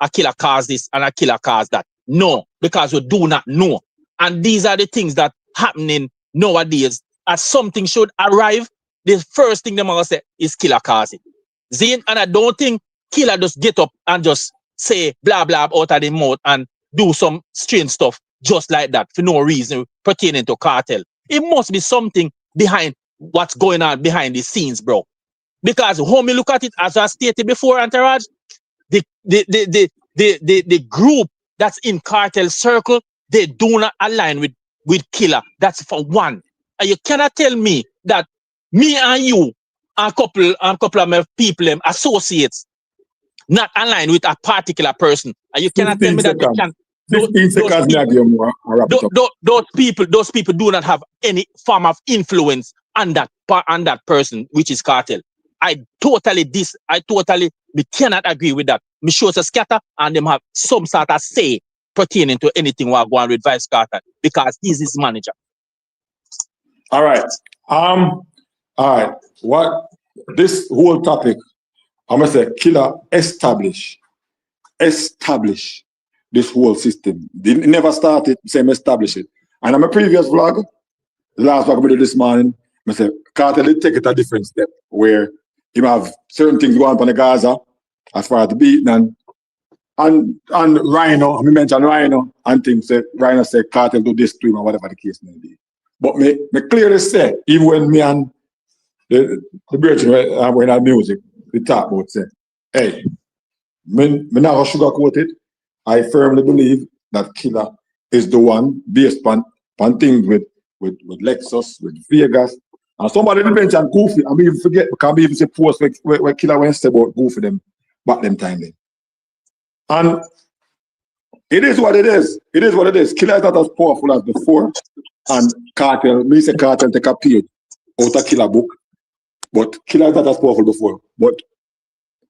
a killer caused this and a killer caused that. No, because we do not know. And these are the things that happening nowadays. As something should arrive, the first thing them are going to say is killer caused it. Zin? And I don't think Killer just get up and just say blah blah out of the mouth and do some strange stuff just like that for no reason pertaining to Cartel. It must be something behind what's going on behind the scenes, bro. Because when we look at it, as I stated before, Entourage, the group that's in Cartel circle, they do not align with Killer. That's for one. And you cannot tell me that me and you and a couple of my people, associates, not aligned with a particular person. And you cannot tell me that they can. 15 seconds. Those people do not have any form of influence on that person, which is Cartel. We cannot agree with that. Me sure to scatter and them have some sort of say pertaining to anything we're going with Vybz Kartel because he's his manager. All right. All right. What this whole topic, I'm gonna say Killer establish this whole system. It never started, same establish it. And on my previous vlog, the last vlog we did this morning, I said Cartel did take it a different step where you have certain things going on the Gaza as far as the beating and Rhino, I mentioned Rhino and things said Rhino said Cartel do this to him or whatever the case may be. But me clearly said, even when me and the Virgin were in our music, we talk about say, hey, me not gonna sugarcoat it. I firmly believe that Killer is the one based on things with Lexus, with Vegas. And somebody did mention Goofy. I mean, forget, because I even say post where Killer went to say about Goofy them back them time then. And it is what it is. It is what it is. Killer is not as powerful as before. And Cartel, me say Cartel take a page out of Killer book. But Killer is not as powerful before. But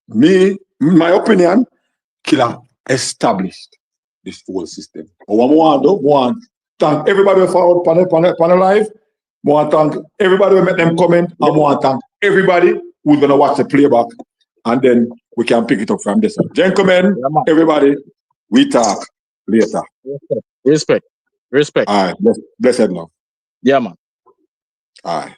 me, in my opinion, Killer established this whole system. But what I want to thank everybody for on the live. I want to thank everybody who made them comment. I want to thank everybody who's going to watch the playback. And then we can pick it up from this. Gentlemen, everybody, we talk later. Respect. All right. Blessed now. Yeah, man. All right.